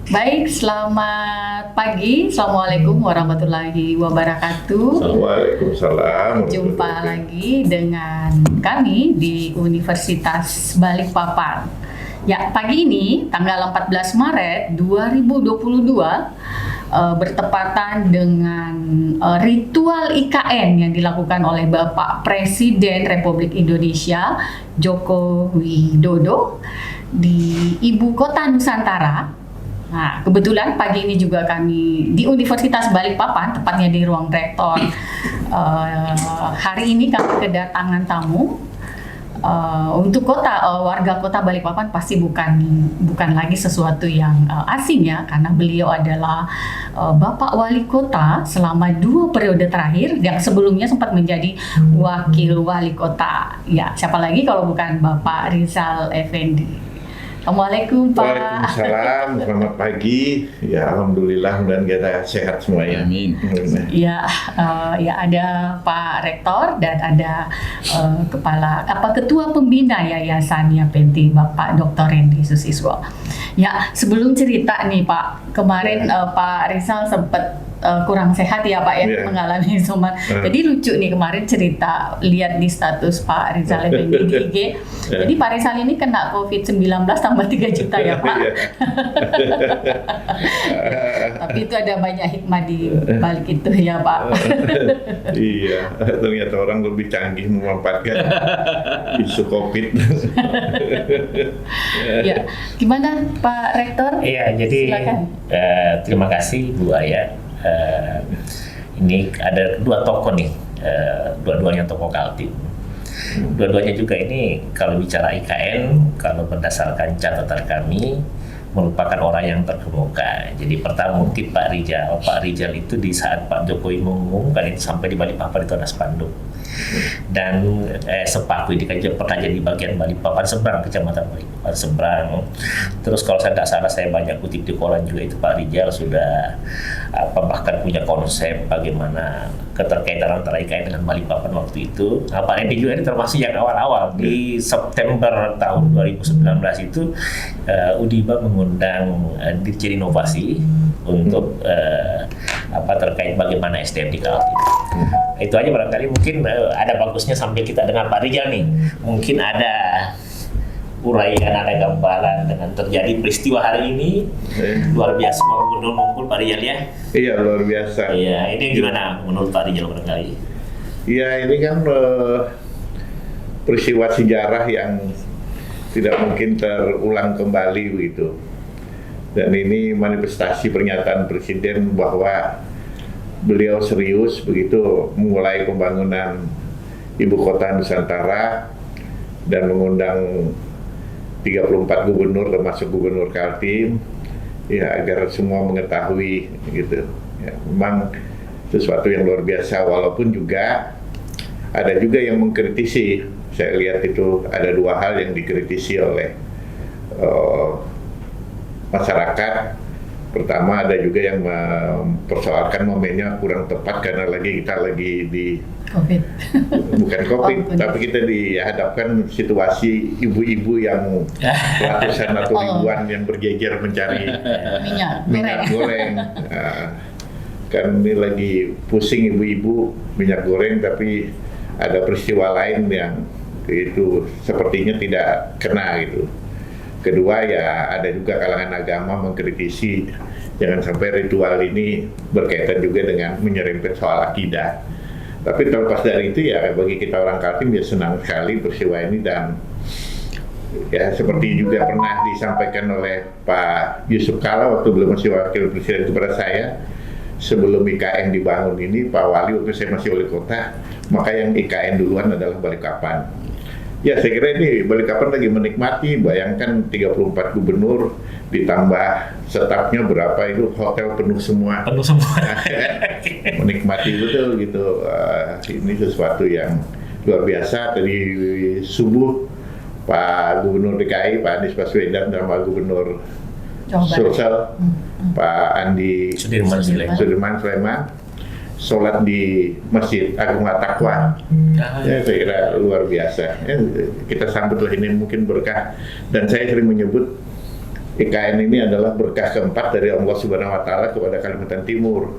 Baik, selamat pagi. Assalamualaikum warahmatullahi wabarakatuh. Waalaikumsalam. Jumpa lagi dengan kami di Universitas Balikpapan. Ya, pagi ini tanggal 14 Maret 2022 bertepatan dengan ritual IKN yang dilakukan oleh Bapak Presiden Republik Indonesia Joko Widodo di Ibu Kota Nusantara. Nah, kebetulan pagi ini juga kami di Universitas Balikpapan, tepatnya di ruang rektor. Hari ini kami kedatangan tamu untuk warga kota Balikpapan. Pasti bukan lagi sesuatu yang asing ya, karena beliau adalah Bapak Wali Kota selama 2 periode terakhir, yang sebelumnya sempat menjadi Wakil Wali Kota. Ya, siapa lagi kalau bukan Bapak Rizal Effendi. Assalamualaikum Pak. Waalaikumsalam, selamat pagi. Ya, alhamdulillah dan kita sehat semuanya. Amin. Ya, ada Pak Rektor dan ada Ketua Pembina Yayasan Yapenti, Bapak Dr. Randy Susiswo. Ya, sebelum cerita nih Pak, kemarin Pak Rizal sempat kurang sehat ya Pak ya, mengalami isoman. Jadi lucu nih kemarin cerita, lihat di status Pak Rizal Effendi di IG. Jadi Pak Rizal ini kena COVID-19 tambah 3 juta ya Pak. Tapi itu ada banyak hikmah di balik itu ya Pak. Iya, ternyata orang lebih canggih memanfaatkan isu COVID. Ya, gimana Pak Rektor? Iya, jadi terima kasih Bu Aya. Ini ada 2 tokoh nih, dua-duanya tokoh Kaltim. Dua-duanya juga ini kalau bicara IKN, kalau berdasarkan catatan kami, merupakan orang yang terkemuka. Jadi pertama mungkin Pak Rizal itu di saat Pak Jokowi mengumumkan itu sampai di Balikpapan itu ada spanduk. Dan Sepaku ini kan pernah jadi bagian Balikpapan Seberang, kecamatan Balikpapan Seberang. Terus kalau saya tidak salah, saya banyak kutip di koran juga itu Pak Rizal sudah bahkan punya konsep bagaimana keterkaitan antara IKN dengan Balikpapan waktu itu. Pak Randy juga ini termasuk yang awal-awal di September tahun 2019 itu Udiba mengundang Dirjen Inovasi untuk terkait bagaimana SDM di Kaltim. Itu aja barangkali mungkin ada bagusnya sambil kita dengar Pak Rizal nih. Mungkin ada uraian, ada gambaran dengan terjadi peristiwa hari ini. Luar biasa menurut Pak Rizal ya. Iya, luar biasa. Iya, ini gimana menurut Pak Rizal barangkali? Iya, ini kan peristiwa sejarah yang tidak mungkin terulang kembali begitu. Dan ini manifestasi pernyataan Presiden bahwa beliau serius begitu mulai pembangunan Ibu Kota Nusantara dan mengundang 34 gubernur termasuk Gubernur Kaltim ya agar semua mengetahui gitu. Ya, memang sesuatu yang luar biasa, walaupun juga ada juga yang mengkritisi. Saya lihat itu ada 2 hal yang dikritisi oleh masyarakat. Pertama, ada juga yang mempersoalkan momennya kurang tepat karena kita lagi di COVID. Bukan COVID, tapi kita dihadapkan situasi ibu-ibu yang ratusan atau ribuan yang berjejer mencari minyak goreng. Kan ini lagi pusing ibu-ibu minyak goreng, tapi ada peristiwa lain yang itu sepertinya tidak kena gitu. Kedua ya ada juga kalangan agama mengkritisi jangan sampai ritual ini berkaitan juga dengan menyerempet soal akidah. Tapi terlepas dari itu ya bagi kita orang Kaltim ya senang sekali peristiwa ini, dan ya seperti juga pernah disampaikan oleh Pak Yusuf Kala waktu belum masih wakil presiden kepada saya, sebelum IKN dibangun ini Pak Wali waktu saya masih wali kota, maka yang IKN duluan adalah Balikpapan. Ya saya kira ini Balikpapan lagi menikmati, bayangkan 34 gubernur ditambah stafnya berapa, itu hotel penuh semua. Menikmati betul gitu. Ini sesuatu yang luar biasa. Dari subuh Pak Gubernur DKI, Pak Anies Baswedan, dan Pak Gubernur Sulsel, Pak Andi Sudirman Sulaiman sholat di Masjid Agung At-Taqwa. Ya, saya kira luar biasa. Ya, kita sambutlah, ini mungkin berkah. Dan saya sering menyebut IKN ini adalah berkah keempat dari Allah Subhanahu Wa Taala kepada Kalimantan Timur.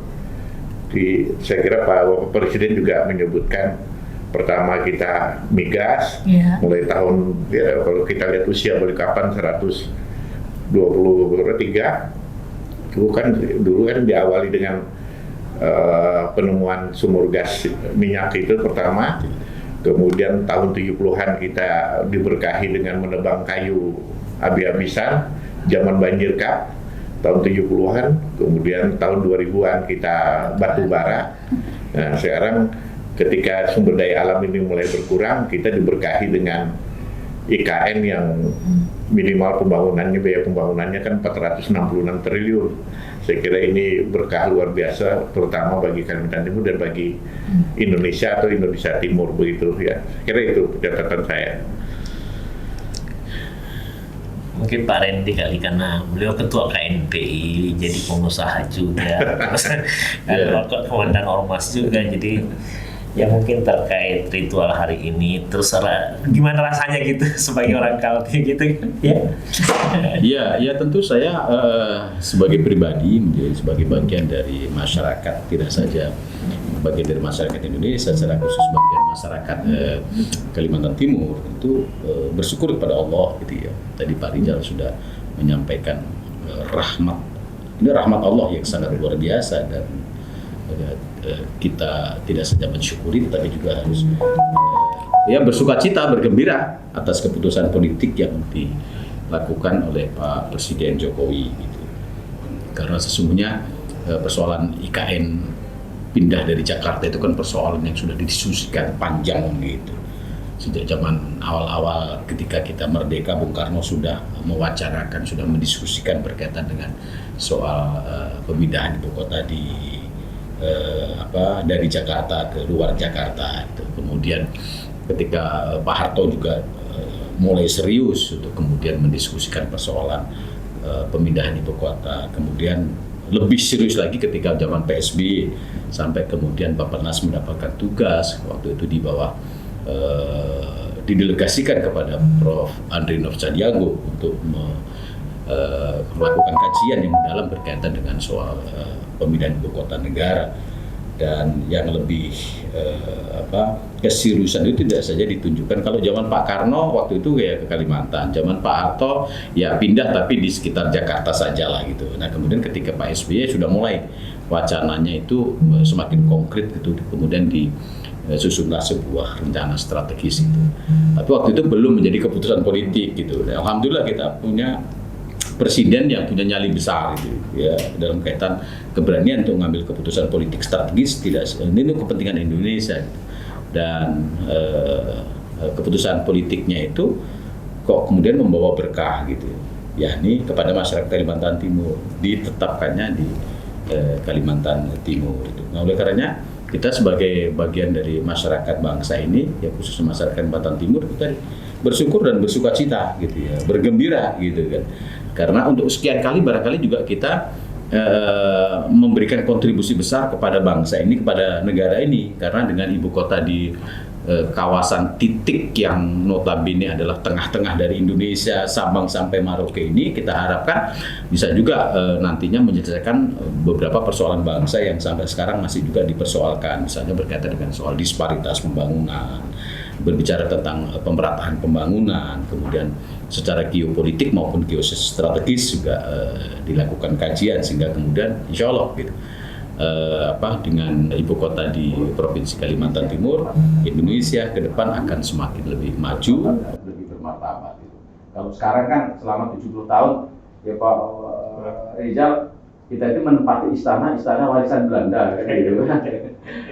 Saya kira Pak Presiden juga menyebutkan, pertama kita migas, mulai tahun kalau kita lihat usia Balikpapan 123, dulu kan diawali dengan penemuan sumur gas minyak itu pertama, kemudian tahun 70-an kita diberkahi dengan menebang kayu habis-habisan, zaman banjir kap tahun 70-an, kemudian tahun 2000-an kita batu bara. Nah, sekarang ketika sumber daya alam ini mulai berkurang, kita diberkahi dengan IKN yang minimal pembangunannya, biaya pembangunannya kan 466 triliun. Saya kira ini berkah luar biasa, terutama bagi Kalimantan Timur dan bagi Indonesia atau Indonesia Timur, begitu ya. Saya kira itu catatan saya. Mungkin Pak Randy kali, karena beliau ketua KNPI, jadi pengusaha juga, terus komandan ormas juga, jadi ya mungkin terkait ritual hari ini, terus gimana rasanya gitu sebagai orang Kalti gitu ya? Ya tentu saya sebagai pribadi menjadi sebagai bagian dari masyarakat, tidak saja bagian dari masyarakat Indonesia, secara khusus bagian masyarakat Kalimantan Timur, itu bersyukur kepada Allah gitu ya. Tadi Pak Rijal sudah menyampaikan rahmat, ini rahmat Allah yang sangat luar biasa, dan kita tidak saja mensyukuri tetapi juga harus bersukacita, bergembira atas keputusan politik yang dilakukan oleh Pak Presiden Jokowi gitu. Karena sesungguhnya persoalan IKN pindah dari Jakarta itu kan persoalan yang sudah didiskusikan panjang gitu. Sejak zaman awal-awal ketika kita merdeka, Bung Karno sudah mewacanakan, sudah mendiskusikan berkaitan dengan soal pemindahan ibu kota dari Jakarta ke luar Jakarta itu. Kemudian ketika Pak Harto juga mulai serius untuk kemudian mendiskusikan persoalan pemindahan ibu kota. Kemudian lebih serius lagi ketika zaman PSBY, sampai kemudian Bappenas mendapatkan tugas waktu itu di bawah didelegasikan kepada Prof. Andri Nursandiago untuk melakukan kajian yang mendalam berkaitan dengan soal pemindahan ibu kota negara. Dan yang lebih keseriusan itu tidak saja ditunjukkan kalau zaman Pak Karno waktu itu ya ke Kalimantan, zaman Pak Harto ya pindah tapi di sekitar Jakarta saja lah gitu. Nah kemudian ketika Pak SBY sudah mulai wacananya itu semakin konkret gitu, kemudian disusunlah sebuah rencana strategis itu. Tapi waktu itu belum menjadi keputusan politik gitu. Nah, alhamdulillah kita punya presiden yang punya nyali besar gitu ya dalam kaitan keberanian untuk mengambil keputusan politik strategis, tidak ini kepentingan Indonesia gitu. Dan keputusan politiknya itu kok kemudian membawa berkah gitu ya, ini kepada masyarakat Kalimantan Timur, ditetapkannya di Kalimantan Timur itu. Nah oleh karenanya kita sebagai bagian dari masyarakat bangsa ini ya, khususnya masyarakat Kalimantan Timur, kita bersyukur dan bersukacita gitu ya, bergembira gitu kan. Karena untuk sekian kali barangkali juga kita memberikan kontribusi besar kepada bangsa ini, kepada negara ini. Karena dengan ibu kota di kawasan titik yang notabene adalah tengah-tengah dari Indonesia, Sabang sampai Merauke ini, kita harapkan bisa juga nantinya menyelesaikan beberapa persoalan bangsa yang sampai sekarang masih juga dipersoalkan. Misalnya berkaitan dengan soal disparitas pembangunan, berbicara tentang pemerataan pembangunan, kemudian secara geopolitik maupun geostrategis juga dilakukan kajian, sehingga kemudian insya Allah gitu, dengan ibu kota di Provinsi Kalimantan Timur, Indonesia ke depan akan semakin lebih maju, lebih bermartabat. Gitu. Kalau sekarang kan selama 70 tahun ya Pak Rizal, kita itu menempati istana warisan Belanda kan, gitu kan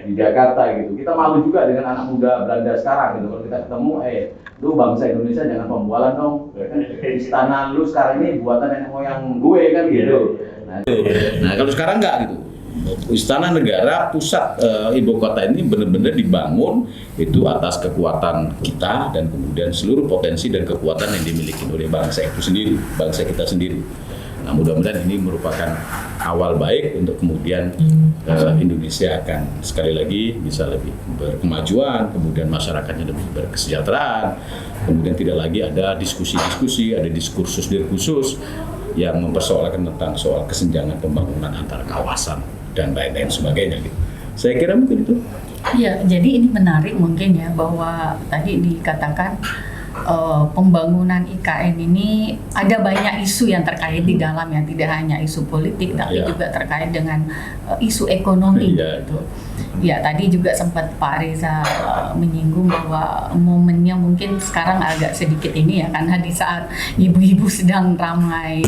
di Jakarta gitu. Kita malu juga dengan anak muda Belanda sekarang gitu. Kalau kita ketemu, lu bangsa Indonesia jangan pembualan dong. Istana lu sekarang ini buatan nenek moyang gue kan gitu. Nah kalau sekarang enggak gitu. Istana negara pusat ibu kota ini benar-benar dibangun itu atas kekuatan kita dan kemudian seluruh potensi dan kekuatan yang dimiliki oleh bangsa itu sendiri, bangsa kita sendiri. Nah mudah-mudahan ini merupakan awal baik untuk kemudian Indonesia akan sekali lagi bisa lebih berkemajuan, kemudian masyarakatnya lebih berkesejahteraan, kemudian tidak lagi ada diskusi-diskusi, ada diskursus yang mempersoalkan tentang soal kesenjangan pembangunan antar kawasan dan lain-lain sebagainya gitu. Saya kira mungkin itu. Iya, jadi ini menarik mungkin ya, bahwa tadi dikatakan pembangunan IKN ini ada banyak isu yang terkait di dalamnya, tidak hanya isu politik tapi juga terkait dengan isu ekonomi gitu. Ya, tadi juga sempat Pak Reza menyinggung bahwa momennya mungkin sekarang agak sedikit ini ya, karena di saat ibu-ibu sedang ramai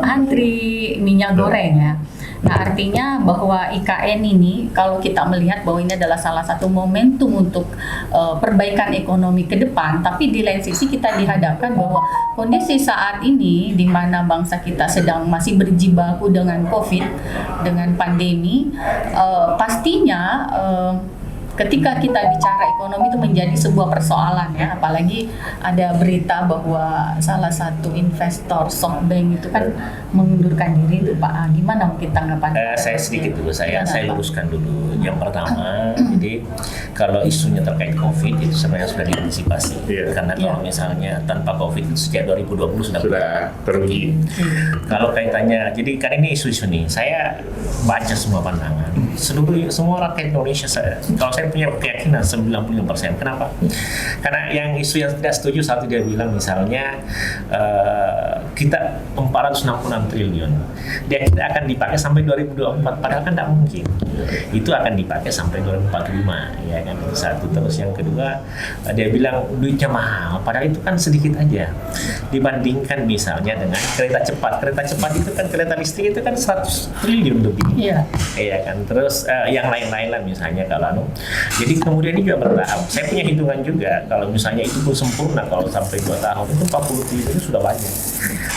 antri minyak goreng ya. Nah, artinya bahwa IKN ini, kalau kita melihat bahwa ini adalah salah satu momentum untuk perbaikan ekonomi ke depan, tapi di lain sisi kita dihadapkan bahwa kondisi saat ini di mana bangsa kita sedang masih berjibaku dengan COVID, dengan pandemi, pastinya ketika kita bicara ekonomi itu menjadi sebuah persoalan ya, apalagi ada berita bahwa salah satu investor SoftBank itu kan mengundurkan diri itu Pak. Gimana mungkin tanggapan? Saya sedikit dulu, saya luruskan dulu. Yang pertama, jadi kalau isunya terkait COVID itu sebenarnya sudah diantisipasi. Karena kalau misalnya tanpa COVID itu sejak 2020 sudah teruji. Kalau kaitannya, jadi kan ini isu-isu nih, saya baca semua pandangan. Semua rakyat Indonesia, kalau saya punya keyakinan 95%. Kenapa? Karena yang isu yang tidak setuju saat dia bilang misalnya kita 466 triliun dia tidak akan dipakai sampai 2024, padahal kan tidak mungkin. Itu akan dipakai sampai 2045 ya kan, itu satu. Terus yang kedua, dia bilang duitnya mahal, padahal itu kan sedikit aja dibandingkan misalnya dengan kereta cepat. Kereta cepat itu kan, kereta listrik itu kan 100 triliun lebih. Iya kan. Terus yang lain-lain lah misalnya kalau jadi kemudian ini juga bertahap. Saya punya hitungan juga, kalau misalnya itu pun sempurna, kalau sampai 2 tahun itu 40 triliun itu sudah banyak.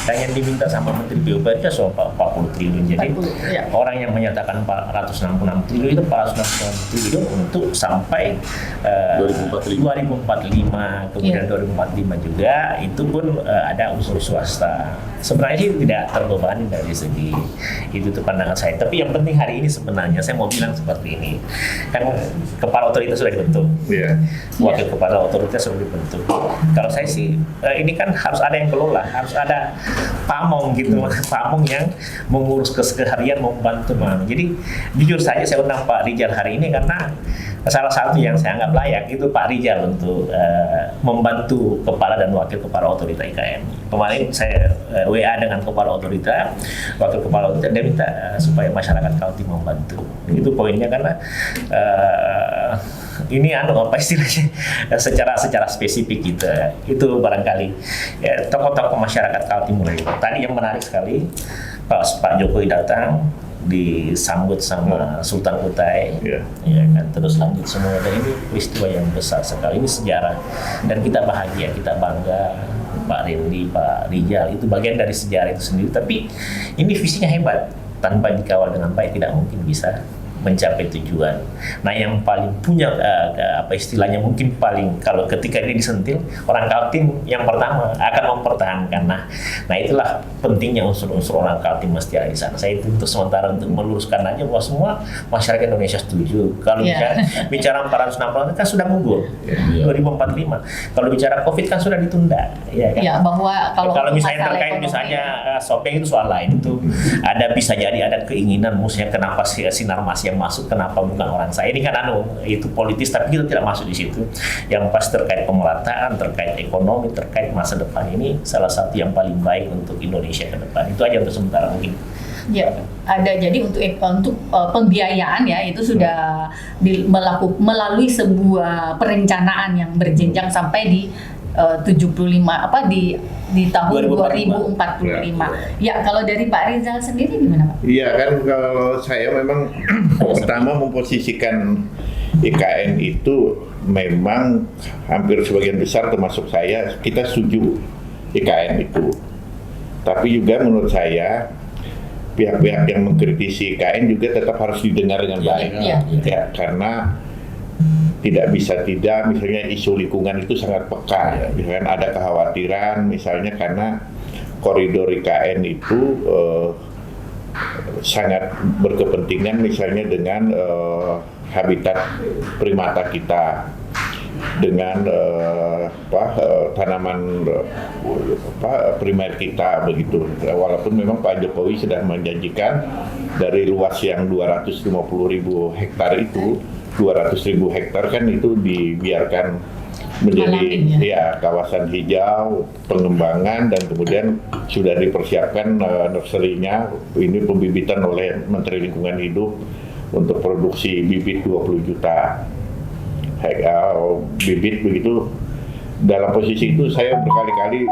Dan yang diminta sama Menteri PUPR itu soal 40 triliun. Jadi orang yang menyatakan 466 triliun itu 466 triliun untuk sampai 2045, kemudian 2045 juga itu pun ada unsur swasta. Sebenarnya sih tidak terbebani dari segi itu tuh pandangan saya. Tapi yang penting hari ini sebenarnya saya mau bilang seperti ini. Kan kepala otoritas sudah dibentuk, wakil kepala otoritas sudah dibentuk. Kalau saya sih ini kan harus ada yang kelola, harus ada pamong gitu, pamong yang mengurus keseharian, membantu. Jadi jujur saja saya undang Pak Rijal hari ini karena salah satu yang saya anggap layak itu Pak Rijal untuk membantu kepala dan wakil kepala otorita IKN. Kemarin saya WA dengan kepala otorita, wakil kepala otorita, dia minta supaya masyarakat Kaltim membantu. Itu poinnya karena ini apa istilahnya secara spesifik gitu. Itu barangkali tokoh-tokoh masyarakat Kaltim mulai. Tadi yang menarik sekali Pak Jokowi datang disambut sama Sultan Kutai, ya kan, terus lanjut semua. Dan ini peristiwa yang besar sekali, ini sejarah dan kita bahagia, kita bangga. Pak Rendi, Pak Rijal itu bagian dari sejarah itu sendiri. Tapi ini visinya hebat, tanpa dikawal dengan baik tidak mungkin bisa mencapai tujuan. Nah, yang paling punya apa istilahnya mungkin paling kalau ketika ini disentil orang Kaltim yang pertama akan mempertahankan. Nah itulah pentingnya unsur-unsur orang Kaltim mesti ada di sana. Saya itu untuk sementara untuk meluruskan aja bahwa semua masyarakat Indonesia setuju. Kalau bicara 460 kan sudah gugur 2045. Kalau bicara COVID kan sudah ditunda, ya kan? Ya, bahwa kalau misalnya terkait misalnya SoftBank itu soal lain, itu ada bisa jadi ada keinginan musuhnya kenapa Sinarmas yang masuk, kenapa bukan orang saya. Ini kan itu politis, tapi kita tidak masuk di situ. Yang pas terkait pemerataan, terkait ekonomi, terkait masa depan, ini salah satu yang paling baik untuk Indonesia ke depan. Itu aja untuk sementara mungkin. Ya, ada. Jadi untuk pembiayaan ya itu sudah melalui sebuah perencanaan yang berjenjang sampai di 75 di tahun 2045. Ya, kalau dari Pak Rizal sendiri gimana Pak? Iya kan, kalau saya memang pertama memposisikan IKN itu memang hampir sebagian besar termasuk saya, kita setuju IKN itu. Tapi juga menurut saya pihak-pihak yang mengkritisi IKN juga tetap harus didengar dengan baik. Ya, karena tidak bisa tidak, misalnya isu lingkungan itu sangat peka ya. Misalkan ada kekhawatiran misalnya karena koridor IKN itu sangat berkepentingan misalnya dengan habitat primata kita. dengan tanaman primer kita begitu. Walaupun memang Pak Jokowi sudah menjanjikan dari luas yang 250.000 hektar itu, 200.000 hektar kan itu dibiarkan menjadi kawasan hijau, pengembangan, dan kemudian sudah dipersiapkan nursery-nya, ini pembibitan oleh Menteri Lingkungan Hidup untuk produksi bibit 20 juta bibit begitu. Dalam posisi itu saya berkali-kali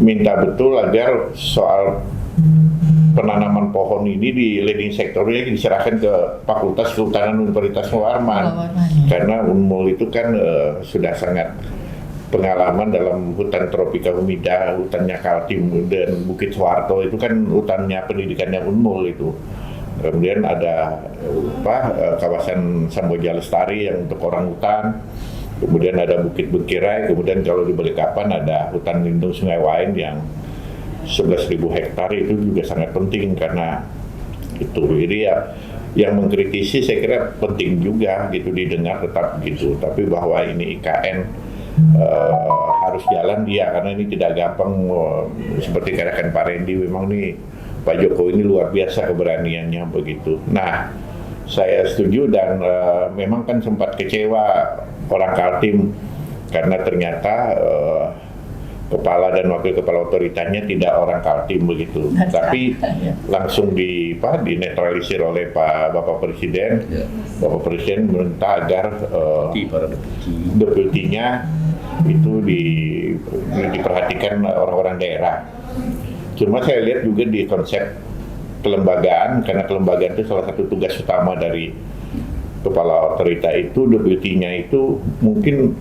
minta betul agar soal penanaman pohon ini di leading sektornya diserahkan ke Fakultas Kehutanan Universitas Muarman, karena Unmul itu kan sudah sangat pengalaman dalam hutan tropika humida, hutannya Kaltim dan Bukit Soeharto itu kan hutannya pendidikannya Unmul itu. Kemudian ada kawasan Samboja Lestari yang untuk orang hutan, kemudian ada Bukit Bengkirai, kemudian kalau di Balikpapan ada hutan lindung Sungai Wain yang 11.000 hektar, itu juga sangat penting karena itu. Jadi ya yang mengkritisi saya kira penting juga gitu didengar tetap gitu, tapi bahwa ini IKN harus jalan karena ini tidak gampang. Seperti katakan Pak Randy, memang nih Pak Jokowi ini luar biasa keberaniannya begitu. Nah, saya setuju dan memang kan sempat kecewa orang Kaltim karena ternyata kepala dan wakil kepala otoritasnya tidak orang Kaltim begitu. Tapi langsung dinetralisir oleh Bapak Presiden. Bapak Presiden meminta agar deputinya itu diperhatikan orang-orang daerah. Cuma saya lihat juga di konsep kelembagaan, karena kelembagaan itu salah satu tugas utama dari kepala otorita itu, deputinya itu mungkin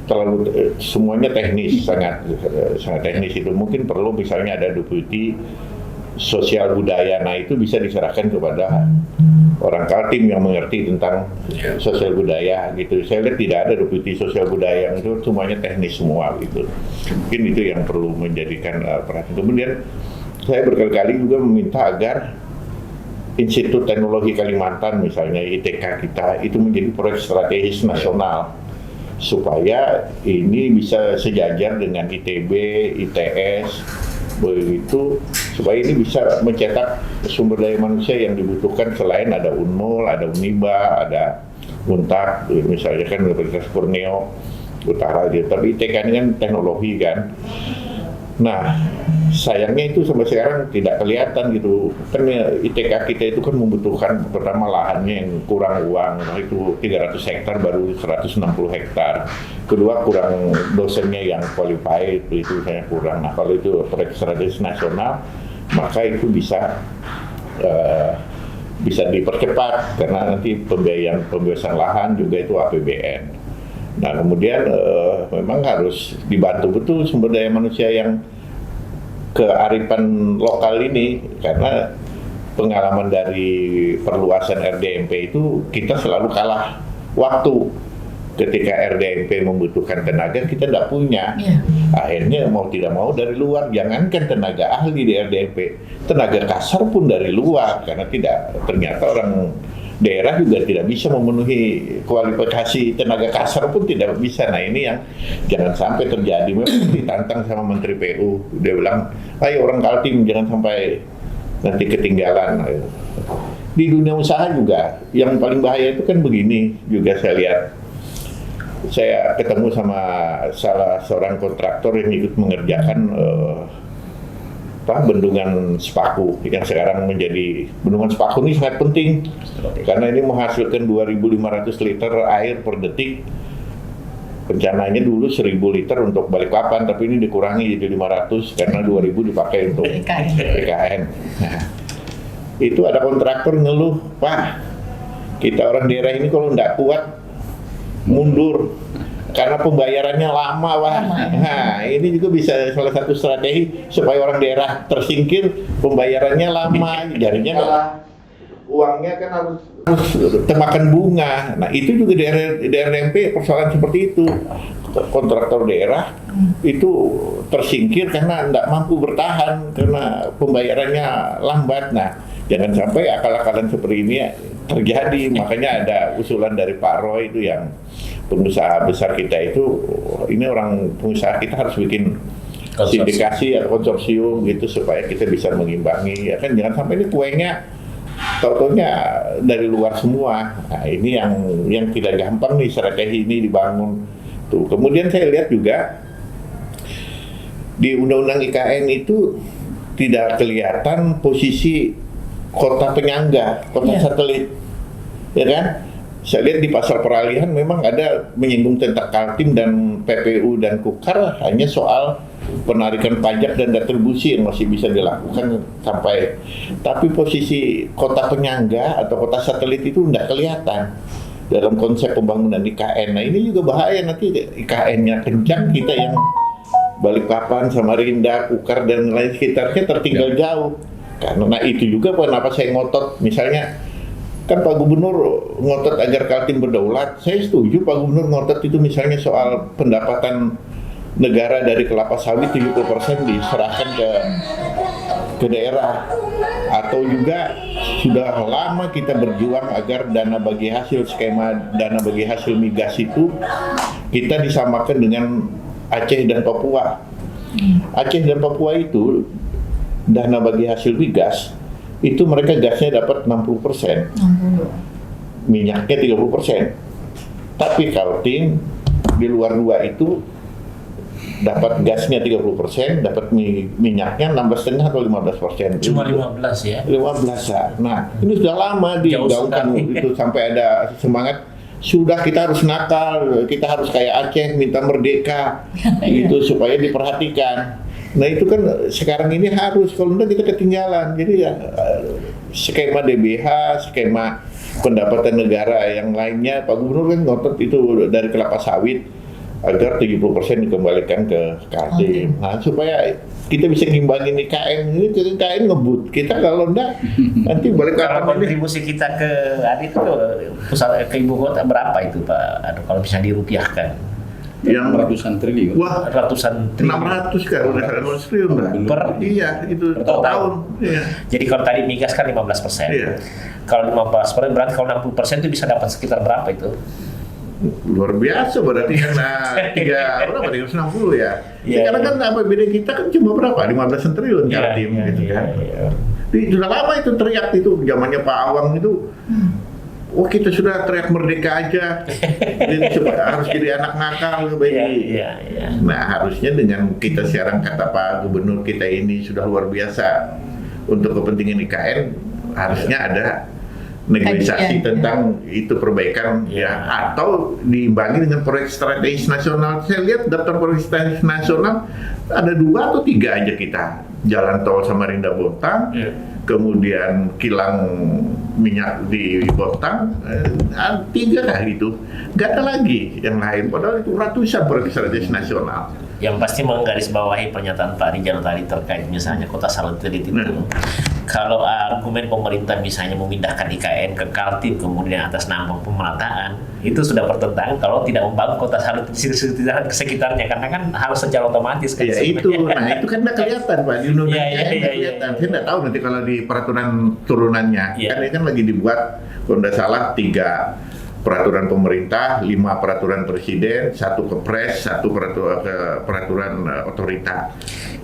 terlalu semuanya teknis, sangat teknis itu. Mungkin perlu misalnya ada deputi sosial budaya, nah itu bisa diserahkan kepada orang Kaltim yang mengerti tentang sosial budaya gitu. Saya lihat tidak ada deputi sosial budaya, yang itu semuanya teknis semua gitu. Mungkin itu yang perlu menjadikan perhatian. Kemudian saya berkali-kali juga meminta agar Institut Teknologi Kalimantan misalnya ITK kita itu menjadi proyek strategis nasional supaya ini bisa sejajar dengan ITB, ITS begitu, supaya ini bisa mencetak sumber daya manusia yang dibutuhkan selain ada Unmul, ada Uniba, ada Untak, misalnya kan Universitas Borneo Utara gitu. Tapi ITK ini kan teknologi kan. Nah, sayangnya itu sampai sekarang tidak kelihatan gitu. Kan ITK kita itu kan membutuhkan pertama lahannya yang kurang uang, itu 300 hektar baru 160 hektar. Kedua kurang dosennya yang qualified, itu saya kurang. Nah, kalau itu proyek strategis nasional, maka itu bisa dipercepat karena nanti pembebasan lahan juga itu APBN. Nah, kemudian memang harus dibantu betul sumber daya manusia yang kearifan lokal ini, karena pengalaman dari perluasan RDMP itu kita selalu kalah waktu. Ketika RDMP membutuhkan tenaga, kita tidak punya. Akhirnya mau tidak mau dari luar, jangankan tenaga ahli di RDMP, tenaga kasar pun dari luar, karena ternyata orang daerah juga tidak bisa memenuhi kualifikasi tenaga kasar pun tidak bisa. Nah, ini yang jangan sampai terjadi. Memang ditantang sama Menteri PU, dia bilang, ayo orang Kaltim jangan sampai nanti ketinggalan. Di dunia usaha juga yang paling bahaya itu kan begini juga saya lihat. Saya ketemu sama salah seorang kontraktor yang ikut mengerjakan bendungan Sepaku yang sekarang menjadi bendungan Sepaku ini sangat penting karena ini menghasilkan 2.500 liter air per detik. Rencananya dulu 1.000 liter untuk Balikpapan, tapi ini dikurangi jadi 500 karena 2.000 dipakai untuk IKN. Nah, itu ada kontraktor ngeluh, Pak, kita orang daerah ini kalau nggak kuat mundur karena pembayarannya lama, Pak. Nah, ini juga bisa salah satu strategi supaya orang daerah tersingkir, pembayarannya lama, jadinya uangnya kan harus temakan bunga. Nah, itu juga di RDMP persoalan seperti itu. Kontraktor daerah itu tersingkir karena tidak mampu bertahan karena pembayarannya lambat. Nah, jangan sampai akal-akalan seperti ini terjadi. Makanya ada usulan dari Pak Roy itu yang pengusaha besar kita itu, ini orang pengusaha kita harus bikin sindikasi atau konsorsium gitu supaya kita bisa mengimbangi, ya kan, jangan sampai ini kuenya tau-taunya dari luar semua. Nah, ini yang tidak gampang nih strategi ini dibangun tuh. Kemudian saya lihat juga di Undang-Undang IKN itu tidak kelihatan posisi kota penyangga, kota satelit, ya kan? Saya lihat di pasal peralihan memang ada menyinggung tentang Kaltim dan PPU dan Kukar, hanya soal penarikan pajak dan retribusi yang masih bisa dilakukan sampai. Tapi posisi kota penyangga atau kota satelit itu tidak kelihatan dalam konsep pembangunan IKN. Nah ini juga bahaya, nanti IKN-nya kencang, kita yang Balikpapan, Samarinda, Kukar dan lain sekitarnya tertinggal jauh. Karena itu juga kenapa saya ngotot, misalnya kan Pak Gubernur ngotot agar Kaltim berdaulat. Saya setuju Pak Gubernur ngotot itu misalnya soal pendapatan negara dari kelapa sawit 70% diserahkan ke daerah. Atau juga sudah lama kita berjuang agar dana bagi hasil, skema dana bagi hasil migas itu kita disamakan dengan Aceh dan Papua. Aceh dan Papua itu dana bagi hasil migas itu mereka gasnya dapat 60%, minyaknya 30%. Tapi Kaltim di luar dua itu dapat gasnya 30%, dapat minyaknya 16,5 atau 15%. Cuma 15 ya? 15 ya. Nah, ini sudah lama digaungkan itu sampai ada semangat. Sudah, kita harus nakal, kita harus kayak Aceh minta merdeka, itu supaya diperhatikan. Nah itu kan sekarang ini harus, kalau enggak kita ketinggalan. Jadi ya skema DBH, skema pendapatan negara yang lainnya, Pak Gubernur kan ngotot itu dari kelapa sawit agar 70% dikembalikan ke Kaltim. Nah supaya kita bisa ngimbangin IKN, ini IKN ngebut. Kita kalau enggak nanti balik ke kalau kontribusi kita ke itu pusat ke ibu kota berapa itu Pak? Aduh, kalau bisa dirupiahkan. Yang ratusan triliun. Wah, ratusan triliun. 600 kan udah 600 triliun per iya itu per tahun. tahun. Iya. Jadi kalau tadi migas kan 15%. Iya. Kalau 15% berarti kalau 60% itu bisa dapat sekitar berapa itu? Luar biasa berarti kan berapa 360 ya. Iya, Karena kan APBD kita kan cuma berapa? 15 triliun Kaltim gitu kan. Sudah lama itu teriak itu zamannya Pak Awang itu. Oh kita sudah teriak merdeka aja, jadi harus jadi anak nakal bayi. Nah harusnya dengan kita sekarang kata Pak Gubernur kita ini sudah luar biasa untuk kepentingan IKN, harusnya ada negosiasi tentang itu perbaikan ya, atau diimbangi dengan proyek strategis nasional. Saya lihat daftar proyek strategis nasional ada 2 atau 3 aja kita, jalan tol Samarinda Bontang. Kemudian kilang minyak di Bontang, 3 kah itu, nggak ada lagi yang lain, padahal itu ratusan proyek strategis nasional. Yang pasti menggarisbawahi pernyataan Pak Rijal tadi terkait misalnya kota satelit itu. Kalau argumen pemerintah misalnya memindahkan IKN ke Kaltim kemudian atas nama pemerataan, itu sudah bertentangan kalau tidak membangun kota satelit di sekitarnya, karena kan harus secara otomatis kan. Ya itu, nah itu kan nggak kelihatan Pak di undang-undang IKN nggak kelihatan. Saya nggak tahu nanti kalau di peraturan turunannya, kan ini kan lagi dibuat kalau nggak salah 3 peraturan pemerintah, 5 peraturan presiden, 1 kepres, 1 peraturan otorita.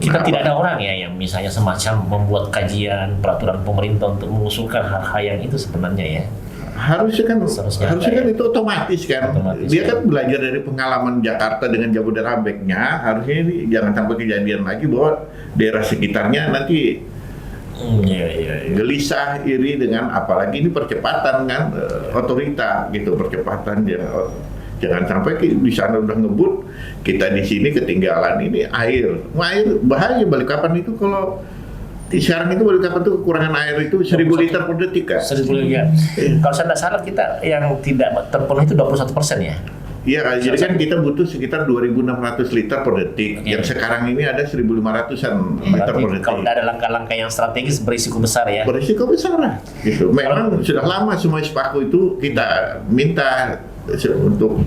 Kita tidak ada orang ya yang misalnya semacam membuat kajian peraturan pemerintah untuk mengusulkan hal-hal yang itu sebenarnya ya. Harusnya kan itu otomatis kan. Dia kan belajar dari pengalaman Jakarta dengan Jabodetabeknya. Harusnya ini jangan sampai kejadian lagi bahwa daerah sekitarnya nanti gelisah, iri dengan apalagi ini percepatan kan otorita gitu, percepatan jangan sampai di sana udah ngebut, kita di sini ketinggalan. Ini air bahaya. Balikpapan itu kalau sekarang itu Balikpapan itu kekurangan air itu 1000 liter per detik kan. 1000 liter. Kalau saya tidak salah kita yang tidak terpenuhi itu 21% ya. Iya, jadi kan kita butuh sekitar 2.600 liter per detik. Yang sekarang ini ada 1.500-an liter per detik. Kalau ada langkah-langkah yang strategis berisiko besar ya. Berisiko besar lah. Gitu. Memang sudah lama semua sepaku itu kita minta untuk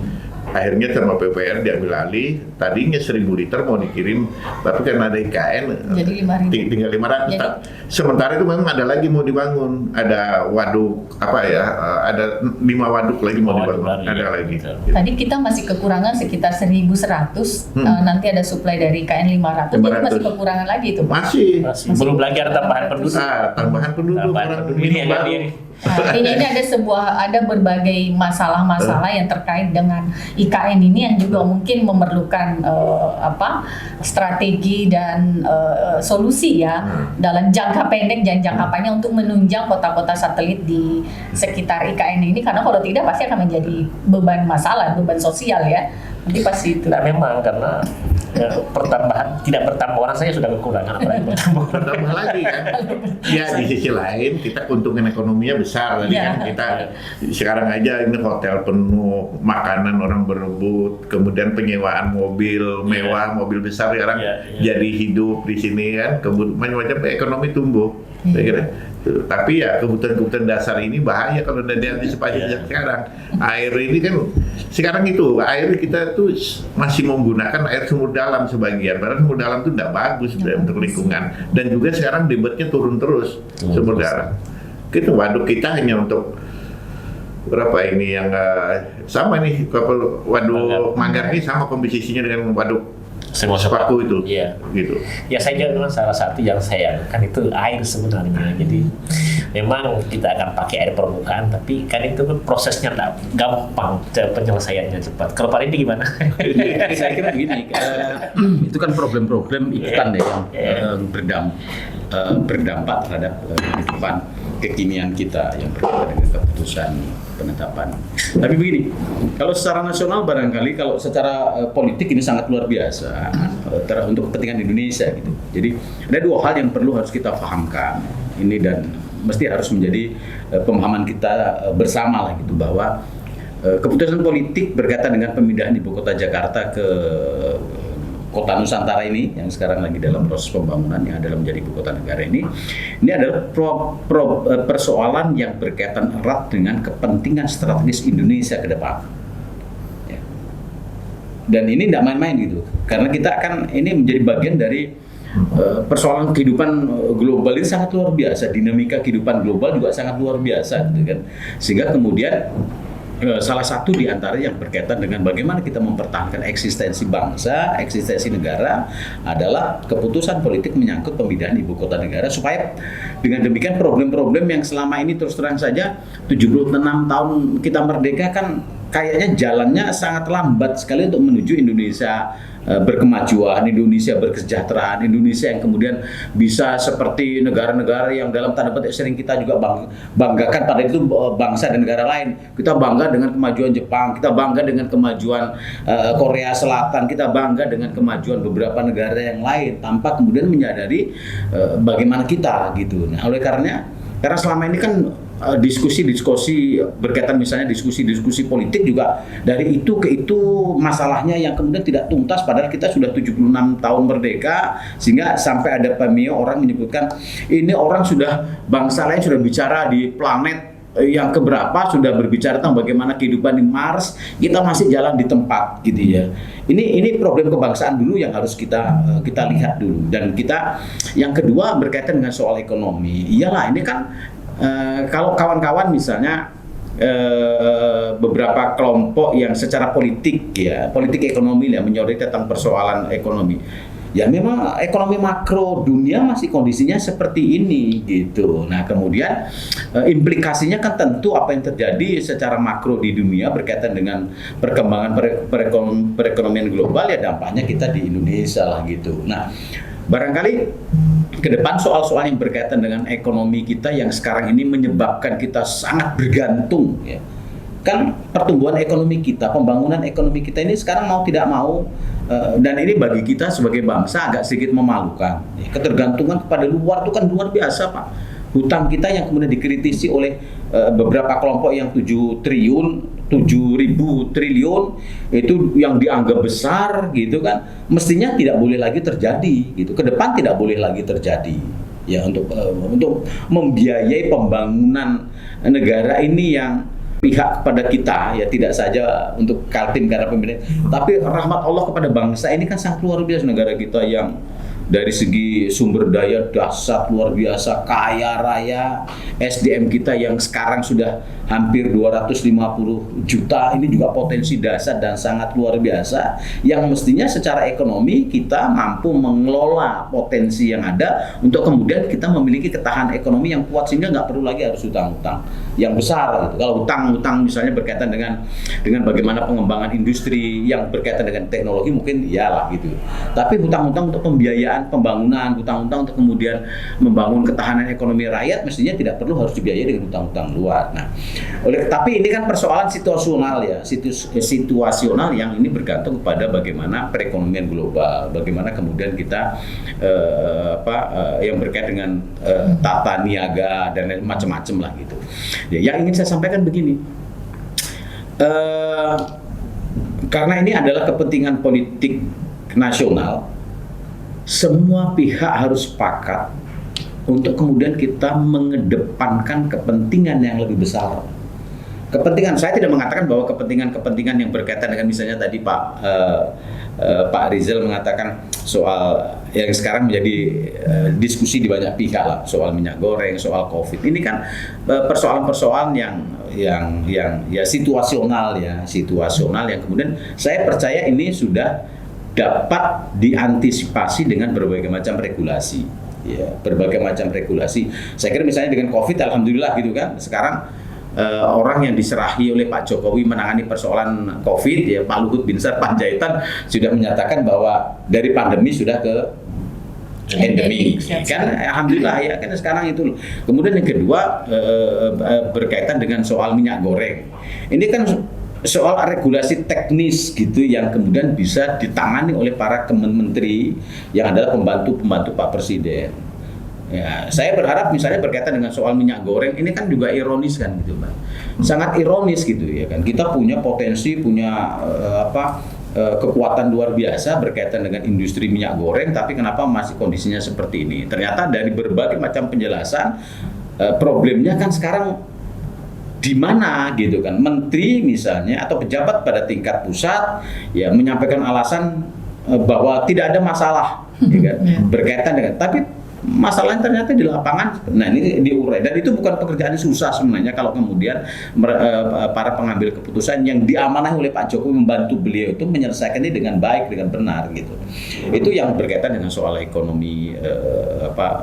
Akhirnya sama PUPR diambil alih. Tadinya 1.000 liter mau dikirim, tapi karena ada IKN jadi 5.000. tinggal 500. Jadi, sementara itu memang ada lagi mau dibangun, ada waduk ada 5 waduk lagi mau dibangun, ada lagi. Tadi kita masih kekurangan sekitar 1.100, nanti ada supply dari IKN 500, jadi masih kekurangan lagi itu. Masih. Belum lagi ada tambahan penduduk. Tambahan penduduk. Ini yang baru. Artinya ini ada berbagai masalah-masalah yang terkait dengan IKN ini yang juga mungkin memerlukan strategi dan solusi ya dalam jangka pendek dan jangka panjang untuk menunjang kota-kota satelit di sekitar IKN ini, karena kalau tidak pasti akan menjadi beban sosial ya. Nanti pasti itu. Nah, memang karena tidak bertambah orang saya sudah kekurangan, apalagi bertambah lagi kan. Ya di sisi lain kita keuntungan ekonominya besar tadi kan, kita sekarang aja ini hotel penuh, makanan orang berebut, kemudian penyewaan mobil mewah, mobil besar sekarang jadi hidup di sini kan, macam-macam ekonomi tumbuh. Saya kira. Tapi ya kebutuhan dasar ini bahaya kalau udah diantisipasi sejak sekarang. Air ini kan sekarang air kita tuh masih menggunakan air sumur dalam sebagian, padahal sumur dalam itu tidak bagus untuk lingkungan, dan juga sekarang debitnya turun terus sumur dalam. Kita waduk kita hanya untuk berapa ini yang sama nih, kalau waduk Manggar ini sama komposisinya dengan waduk Sepaku itu, gitu. Ya saya juga salah satu yang saya kan itu air sebenarnya. Jadi memang kita akan pakai air permukaan, tapi kan itu prosesnya tidak gampang, penyelesaiannya cepat. Kalau Pak Indi gimana? Saya kira begini, itu kan problem-problem ikan yang berdampak terhadap kehidupan kekinian kita yang berkaitan dengan keputusan penetapan. Tapi begini, kalau secara nasional barangkali, kalau secara politik ini sangat luar biasa untuk kepentingan Indonesia gitu. Jadi ada 2 hal yang perlu harus kita pahamkan ini, dan mesti harus menjadi pemahaman kita bersama lah gitu, bahwa keputusan politik berkaitan dengan pemindahan ibu kota Jakarta ke kota Nusantara ini yang sekarang lagi dalam proses pembangunan yang adalah menjadi ibu kota negara ini adalah persoalan yang berkaitan erat dengan kepentingan strategis Indonesia ke depan. Ya. Dan ini tidak main-main gitu, karena kita akan ini menjadi bagian dari persoalan kehidupan global ini sangat luar biasa, dinamika kehidupan global juga sangat luar biasa, gitu kan. Sehingga kemudian salah satu di antara yang berkaitan dengan bagaimana kita mempertahankan eksistensi bangsa, eksistensi negara adalah keputusan politik menyangkut pemindahan ibu kota negara, supaya dengan demikian problem-problem yang selama ini terus terang saja 76 tahun kita merdeka kan kayaknya jalannya sangat lambat sekali untuk menuju Indonesia berkemajuan, Indonesia berkesejahteraan, Indonesia yang kemudian bisa seperti negara-negara yang dalam tanda petik sering kita juga banggakan, pada itu bangsa dan negara lain. Kita bangga dengan kemajuan Jepang, kita bangga dengan kemajuan Korea Selatan, kita bangga dengan kemajuan beberapa negara yang lain, tanpa kemudian menyadari bagaimana kita gitu. Nah, oleh karena selama ini kan diskusi berkaitan misalnya diskusi politik juga dari itu ke itu masalahnya yang kemudian tidak tuntas, padahal kita sudah 76 tahun merdeka, sehingga sampai ada pemio orang menyebutkan ini orang sudah, bangsa lain sudah bicara di planet yang keberapa, sudah berbicara tentang bagaimana kehidupan di Mars, kita masih jalan di tempat gitu ya. Ini problem kebangsaan dulu yang harus kita lihat dulu. Dan kita yang kedua berkaitan dengan soal ekonomi. Iyalah, ini kan kalau kawan-kawan misalnya beberapa kelompok yang secara politik ekonomi menyoroti tentang persoalan ekonomi. Ya memang ekonomi makro dunia masih kondisinya seperti ini gitu. Nah kemudian implikasinya kan tentu apa yang terjadi secara makro di dunia berkaitan dengan perkembangan perekonomian global, ya dampaknya kita di Indonesia lah gitu. Nah barangkali ke depan soal-soal yang berkaitan dengan ekonomi kita yang sekarang ini menyebabkan kita sangat bergantung ya. Kan pertumbuhan ekonomi kita, pembangunan ekonomi kita ini sekarang mau tidak mau, dan ini bagi kita sebagai bangsa agak sedikit memalukan. Ketergantungan kepada luar itu kan luar biasa Pak. Hutang kita yang kemudian dikritisi oleh beberapa kelompok yang 7.000 triliun itu yang dianggap besar gitu kan, mestinya tidak boleh lagi terjadi gitu. Ke depan tidak boleh lagi terjadi ya, untuk membiayai pembangunan negara ini yang berpihak kepada kita, ya tidak saja untuk Kaltim karena pemerintah, tapi rahmat Allah kepada bangsa ini kan sangat luar biasa. Negara kita yang dari segi sumber daya dahsyat luar biasa, kaya raya, SDM kita yang sekarang sudah hampir 250 juta, ini juga potensi dahsyat dan sangat luar biasa, yang mestinya secara ekonomi kita mampu mengelola potensi yang ada untuk kemudian kita memiliki ketahanan ekonomi yang kuat sehingga nggak perlu lagi harus hutang-hutang yang besar gitu. Kalau hutang misalnya berkaitan dengan bagaimana pengembangan industri yang berkaitan dengan teknologi mungkin iyalah gitu. Tapi hutang-hutang untuk pembiayaan pembangunan, hutang-hutang untuk kemudian membangun ketahanan ekonomi rakyat mestinya tidak perlu harus dibiayai dengan hutang-hutang luar. Nah, tapi ini kan persoalan situasional ya, situasional yang ini bergantung kepada bagaimana perekonomian global, bagaimana kemudian kita yang berkait dengan tata niaga dan macam-macam lah gitu. Ya, yang ingin saya sampaikan begini, karena ini adalah kepentingan politik nasional, semua pihak harus sepakat untuk kemudian kita mengedepankan kepentingan yang lebih besar. Kepentingan, saya tidak mengatakan bahwa kepentingan yang berkaitan dengan misalnya tadi Pak Rizal mengatakan soal yang sekarang menjadi diskusi di banyak pihak lah, soal minyak goreng, soal COVID. Ini kan persoalan-persoalan yang situasional yang kemudian saya percaya ini sudah dapat diantisipasi dengan berbagai macam regulasi. Ya, berbagai macam regulasi. Saya kira misalnya dengan COVID, alhamdulillah gitu kan. Sekarang orang yang diserahi oleh Pak Jokowi menangani persoalan COVID, ya Pak Luhut Binsar Panjaitan sudah menyatakan bahwa dari pandemi sudah ke endemi, kan alhamdulillah ya kan sekarang itu. Kemudian yang kedua berkaitan dengan soal minyak goreng. Ini kan soal regulasi teknis gitu yang kemudian bisa ditangani oleh para menteri yang adalah pembantu Pak Presiden. Ya, saya berharap misalnya berkaitan dengan soal minyak goreng ini kan juga ironis kan gitu, Mbak. Sangat ironis gitu ya kan. Kita punya potensi, punya kekuatan luar biasa berkaitan dengan industri minyak goreng, tapi kenapa masih kondisinya seperti ini? Ternyata dari berbagai macam penjelasan problemnya kan sekarang di mana gitu kan. Menteri misalnya atau pejabat pada tingkat pusat ya menyampaikan alasan bahwa tidak ada masalah ya kan? Berkaitan dengan, tapi masalahnya ternyata di lapangan. Nah, ini diurai dan itu bukan pekerjaan susah sebenarnya kalau kemudian para pengambil keputusan yang diamanah oleh Pak Jokowi membantu beliau itu menyelesaikan ini dengan baik, dengan benar gitu. Itu yang berkaitan dengan soal ekonomi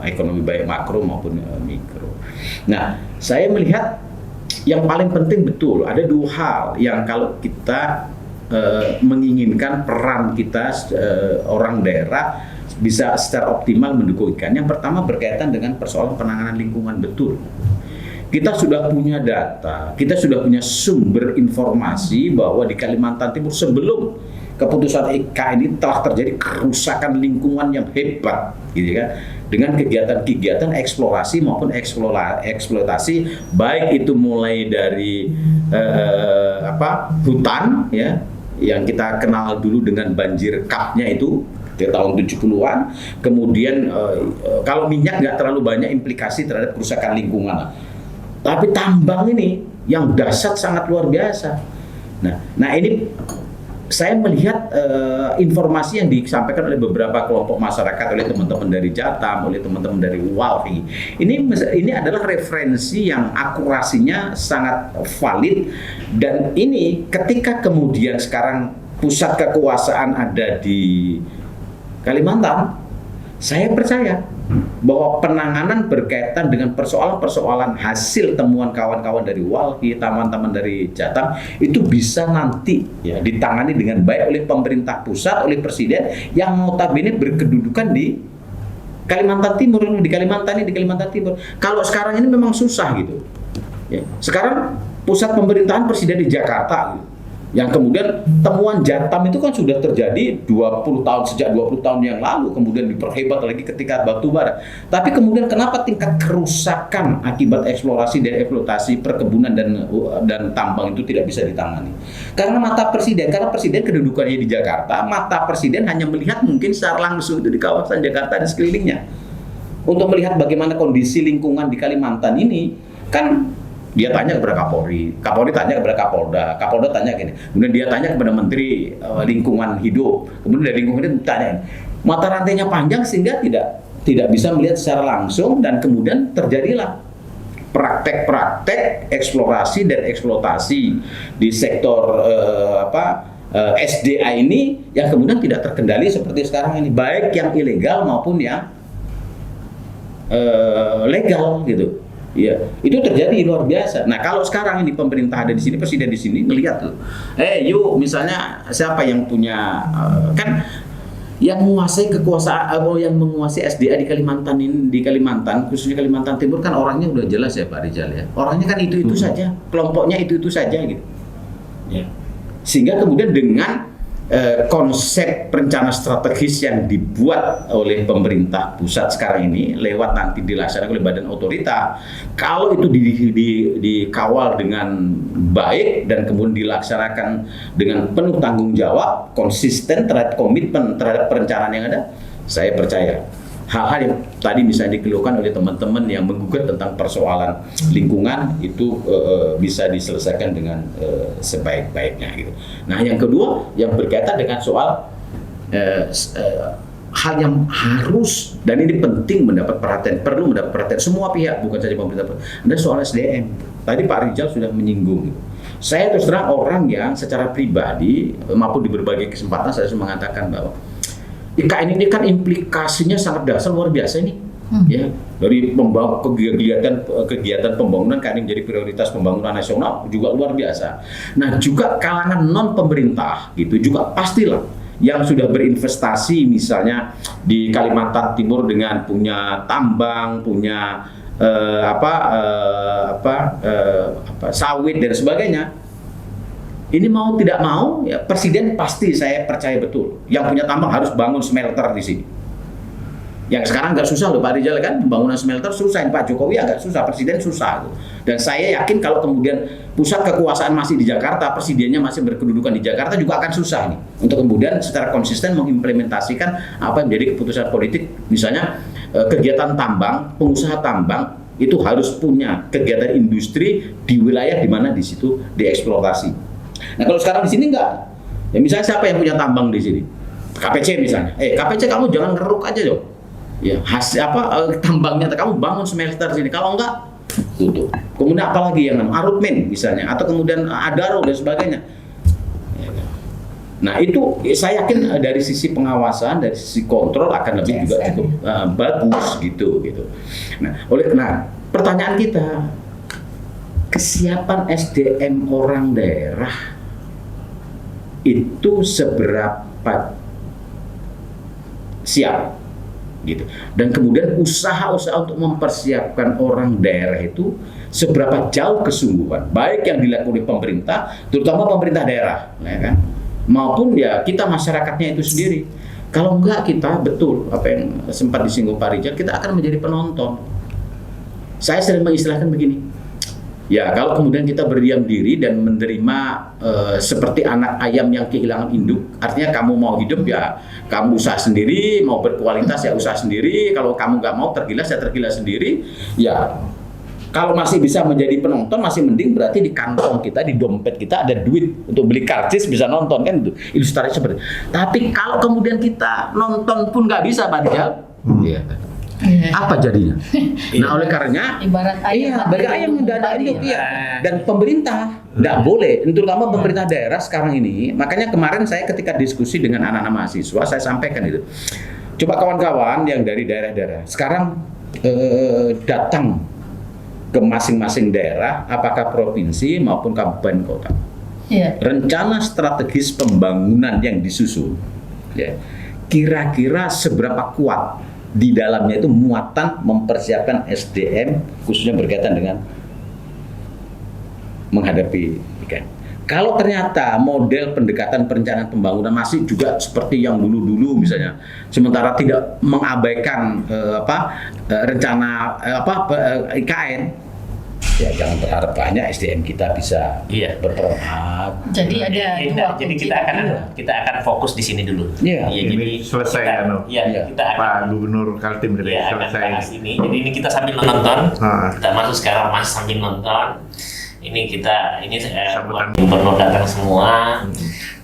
ekonomi baik makro maupun mikro. Nah, saya melihat yang paling penting betul ada dua hal yang kalau kita menginginkan peran kita orang daerah bisa secara optimal mendukung ikan. Yang pertama berkaitan dengan persoalan penanganan lingkungan betul. Kita sudah punya data, kita sudah punya sumber informasi bahwa di Kalimantan Timur sebelum keputusan IKA ini telah terjadi kerusakan lingkungan yang hebat, gitu kan? Dengan kegiatan-kegiatan eksplorasi maupun eksploitasi, baik itu mulai dari hutan ya, yang kita kenal dulu dengan banjir kapnya itu di tahun 70-an, kemudian kalau minyak nggak terlalu banyak implikasi terhadap kerusakan lingkungan, tapi tambang ini yang dahsyat sangat luar biasa. Nah ini saya melihat informasi yang disampaikan oleh beberapa kelompok masyarakat, oleh teman-teman dari Jatam, oleh teman-teman dari Walhi, ini adalah referensi yang akurasinya sangat valid, dan ini ketika kemudian sekarang pusat kekuasaan ada di Kalimantan, saya percaya bahwa penanganan berkaitan dengan persoalan-persoalan hasil temuan kawan-kawan dari Walhi, teman-teman dari Jatam itu bisa nanti ya ditangani dengan baik oleh pemerintah pusat, oleh presiden yang notabene berkedudukan di Kalimantan Timur, di Kalimantan Timur. Kalau sekarang ini memang susah gitu. Ya. Sekarang pusat pemerintahan presiden di Jakarta gitu. Yang kemudian temuan Jatam itu kan sudah terjadi sejak 20 tahun yang lalu, kemudian diperhebat lagi ketika batu bara. Tapi kemudian kenapa tingkat kerusakan akibat eksplorasi dan eksploitasi perkebunan dan tambang itu tidak bisa ditangani? Karena karena presiden kedudukannya di Jakarta, mata presiden hanya melihat mungkin secara langsung itu di kawasan Jakarta dan sekelilingnya. Untuk melihat bagaimana kondisi lingkungan di Kalimantan ini, kan Dia tanya kepada Kapolri, Kapolri tanya kepada Kapolda, Kapolda tanya gini, kemudian dia tanya kepada Menteri Lingkungan Hidup, kemudian dari Lingkungan Hidup tanya, mata rantainya panjang sehingga tidak bisa melihat secara langsung, dan kemudian terjadilah praktek-praktek eksplorasi dan eksploitasi di sektor SDA ini yang kemudian tidak terkendali seperti sekarang ini, baik yang ilegal maupun yang legal gitu. Ya, itu terjadi luar biasa. Nah, kalau sekarang ini pemerintah ada di sini, presiden di sini ngelihat tuh. Yuk, misalnya siapa yang punya kan yang menguasai kekuasaan atau yang menguasai SDA di Kalimantan, khususnya Kalimantan Timur kan orangnya udah jelas ya Pak Rizal ya. Orangnya kan itu saja, kelompoknya itu saja gitu. Ya. Sehingga kemudian dengan konsep rencana strategis yang dibuat oleh pemerintah pusat sekarang ini lewat nanti dilaksanakan oleh badan otorita, kalau itu dikawal dengan baik dan kemudian dilaksanakan dengan penuh tanggung jawab, konsisten terhadap komitmen terhadap perencanaan yang ada, saya percaya hal-hal yang tadi misalnya dikeluhkan oleh teman-teman yang menggugat tentang persoalan lingkungan itu bisa diselesaikan dengan sebaik-baiknya gitu. Nah, yang kedua yang berkaitan dengan soal hal yang harus dan ini penting perlu mendapat perhatian semua pihak, bukan saja pemerintah. Ada soal SDM. Tadi Pak Rizal sudah menyinggung. Saya terus terang orang yang secara pribadi maupun di berbagai kesempatan saya sudah mengatakan bahwa IKN ini kan implikasinya sangat dasar luar biasa ini, ya, dari kegiatan pembangunan kan menjadi prioritas pembangunan nasional juga luar biasa. Nah, juga kalangan non pemerintah gitu juga pastilah yang sudah berinvestasi misalnya di Kalimantan Timur dengan punya tambang, punya sawit dan sebagainya. Ini mau tidak mau, ya presiden pasti saya percaya betul. Yang punya tambang harus bangun smelter di sini. Yang sekarang nggak susah loh Pak Rizal kan, pembangunan smelter susah. Pak Jokowi agak susah, presiden susah. Dan saya yakin kalau kemudian pusat kekuasaan masih di Jakarta, presidennya masih berkedudukan di Jakarta juga akan susah nih. Untuk kemudian secara konsisten mengimplementasikan apa yang menjadi keputusan politik. Misalnya kegiatan tambang, pengusaha tambang itu harus punya kegiatan industri di wilayah di mana di situ dieksploitasi. Nah, kalau sekarang di sini enggak, ya misalnya siapa yang punya tambang di sini? KPC misalnya. KPC kamu jangan ngeruk aja dong. Ya, tambangnya kamu bangun smelter sini. Kalau enggak, tutup. Kemudian apalagi yang Arutmin misalnya, atau kemudian Adaro dan sebagainya. Nah, itu saya yakin dari sisi pengawasan, dari sisi kontrol akan lebih juga cukup bagus gitu. Nah, pertanyaan kita, kesiapan SDM orang daerah itu seberapa siap gitu, dan kemudian usaha-usaha untuk mempersiapkan orang daerah itu seberapa jauh kesungguhan, baik yang dilakukan oleh pemerintah, terutama pemerintah daerah, ya kan, maupun ya kita masyarakatnya itu sendiri. Kalau enggak, kita betul apa yang sempat disinggung Pak Rizal, kita akan menjadi penonton. Saya sering mengistilahkan begini, ya kalau kemudian kita berdiam diri dan menerima seperti anak ayam yang kehilangan induk, artinya kamu mau hidup ya kamu usaha sendiri, mau berkualitas ya usaha sendiri, kalau kamu nggak mau tergilas ya tergilas sendiri, ya kalau masih bisa menjadi penonton masih mending, berarti di kantong kita, di dompet kita ada duit untuk beli karcis bisa nonton kan, itu ilustrasi seperti itu. Tapi kalau kemudian kita nonton pun nggak bisa Pak Rizal, ya. Apa jadinya? Nah, oleh karenanya ibarat ayam yang tidak ada induk, ya. Dan pemerintah tidak boleh, terutama pemerintah daerah sekarang ini. Makanya kemarin saya ketika diskusi dengan anak-anak mahasiswa, saya sampaikan itu. Coba kawan-kawan yang dari daerah-daerah sekarang datang ke masing-masing daerah, apakah provinsi maupun kabupaten kota. Rencana strategis pembangunan yang disusun, ya, kira-kira seberapa kuat di dalamnya itu muatan mempersiapkan SDM khususnya berkaitan dengan menghadapi ikan. Kalau ternyata model pendekatan perencanaan pembangunan masih juga seperti yang dulu-dulu misalnya, sementara tidak mengabaikan rencana IKN, ya jangan berharap banyak SDM kita bisa Iya. berperan. Jadi ada dua Jadi kunci kita akan fokus di sini dulu. Iya. Ini selesai kita, anu. kita akan Pak Gubernur Kaltim tadi akan selesai. bahas ini. Jadi ini kita sambil nonton. Ah. Kita masuk sekarang masih sambil nonton. Ini Sambutan. gubernur datang semua.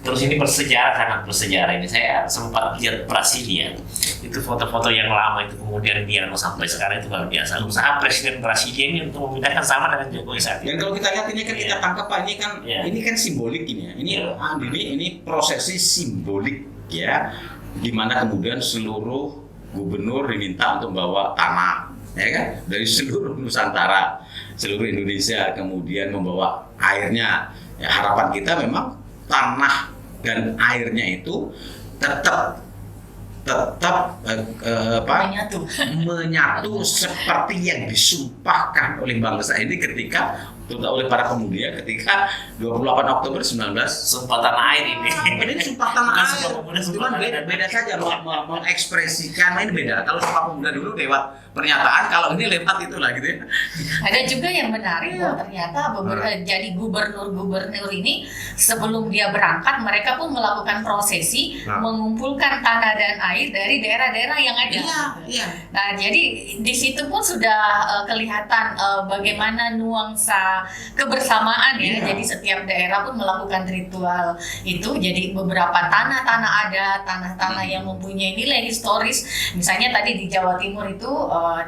Terus ini sangat bersejarah ini. Saya sempat lihat Brasilia. Itu foto-foto yang lama itu kemudian dia sampai sekarang itu luar biasa. Usaha Presiden Brasilia ini untuk memindahkan sama dengan Jokowi saat ini. Dan kalau kita lihat ini kan kita tangkap Pak, ini kan simbolik ini ya. Ini prosesi simbolik ya, di mana kemudian seluruh gubernur diminta untuk membawa tanah, ya kan, dari seluruh Nusantara, seluruh Indonesia, kemudian membawa airnya. Ya, harapan kita memang tanah dan airnya itu tetap menyatu seperti yang disumpahkan oleh bangsa ini ketika oleh para pemuda ketika 28 Oktober 19 Sumpah tanah air ini. ini sumpah tanah Bukan air. Sumpah Pemuda, Sumpah Cuman Tanah Air. beda saja mengekspresikan ini beda. Kalau Sumpah Pemuda dulu lewat pernyataan, kalau ini lewat itulah gitu ya. Ada juga yang menarik bahwa ternyata jadi gubernur-gubernur ini sebelum dia berangkat mereka pun melakukan prosesi mengumpulkan tanah dan air dari daerah-daerah yang ada. Iya. Nah, jadi di situ pun sudah kelihatan bagaimana nuansa kebersamaan ya. Jadi setiap daerah pun melakukan ritual itu. Jadi beberapa tanah-tanah ada, tanah-tanah yang mempunyai nilai historis. Misalnya tadi di Jawa Timur itu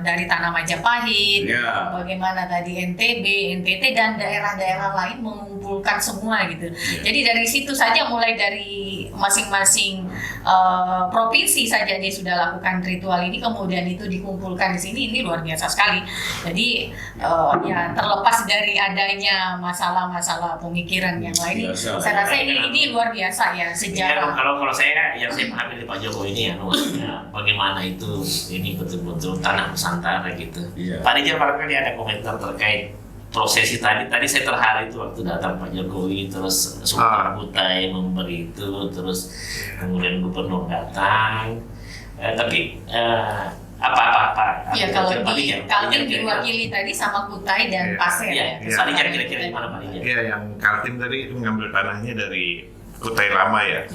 dari tanah Majapahit, bagaimana tadi NTB, NTT dan daerah-daerah lain mengumpulkan semua gitu. Jadi dari situ saja mulai dari masing-masing provinsi saja dia sudah lakukan ritual ini, kemudian itu dikumpulkan di sini. Ini luar biasa sekali. Jadi ya terlepas dari adanya masalah-masalah pemikiran yang lain, saya rasa ini luar biasa ya sejarah. Kalau saya yang saya pahami dari Pak Jokowi ini ya, bagaimana itu ini betul-betul tanah Nusantara gitu. Pak Rijal barangkali ada komentar terkait prosesi tadi saya terharu itu waktu datang Pak Jokowi, terus Sultan Kutai memberi itu, terus kemudian gubernur datang, tapi apa ya kalau di Kaltim diwakili tadi sama Kutai dan Pasir ya. Pak Rijal kira-kira gimana Pak Rijal? Iya, yang Kaltim tadi itu mengambil tanahnya dari Kutai Lama ya,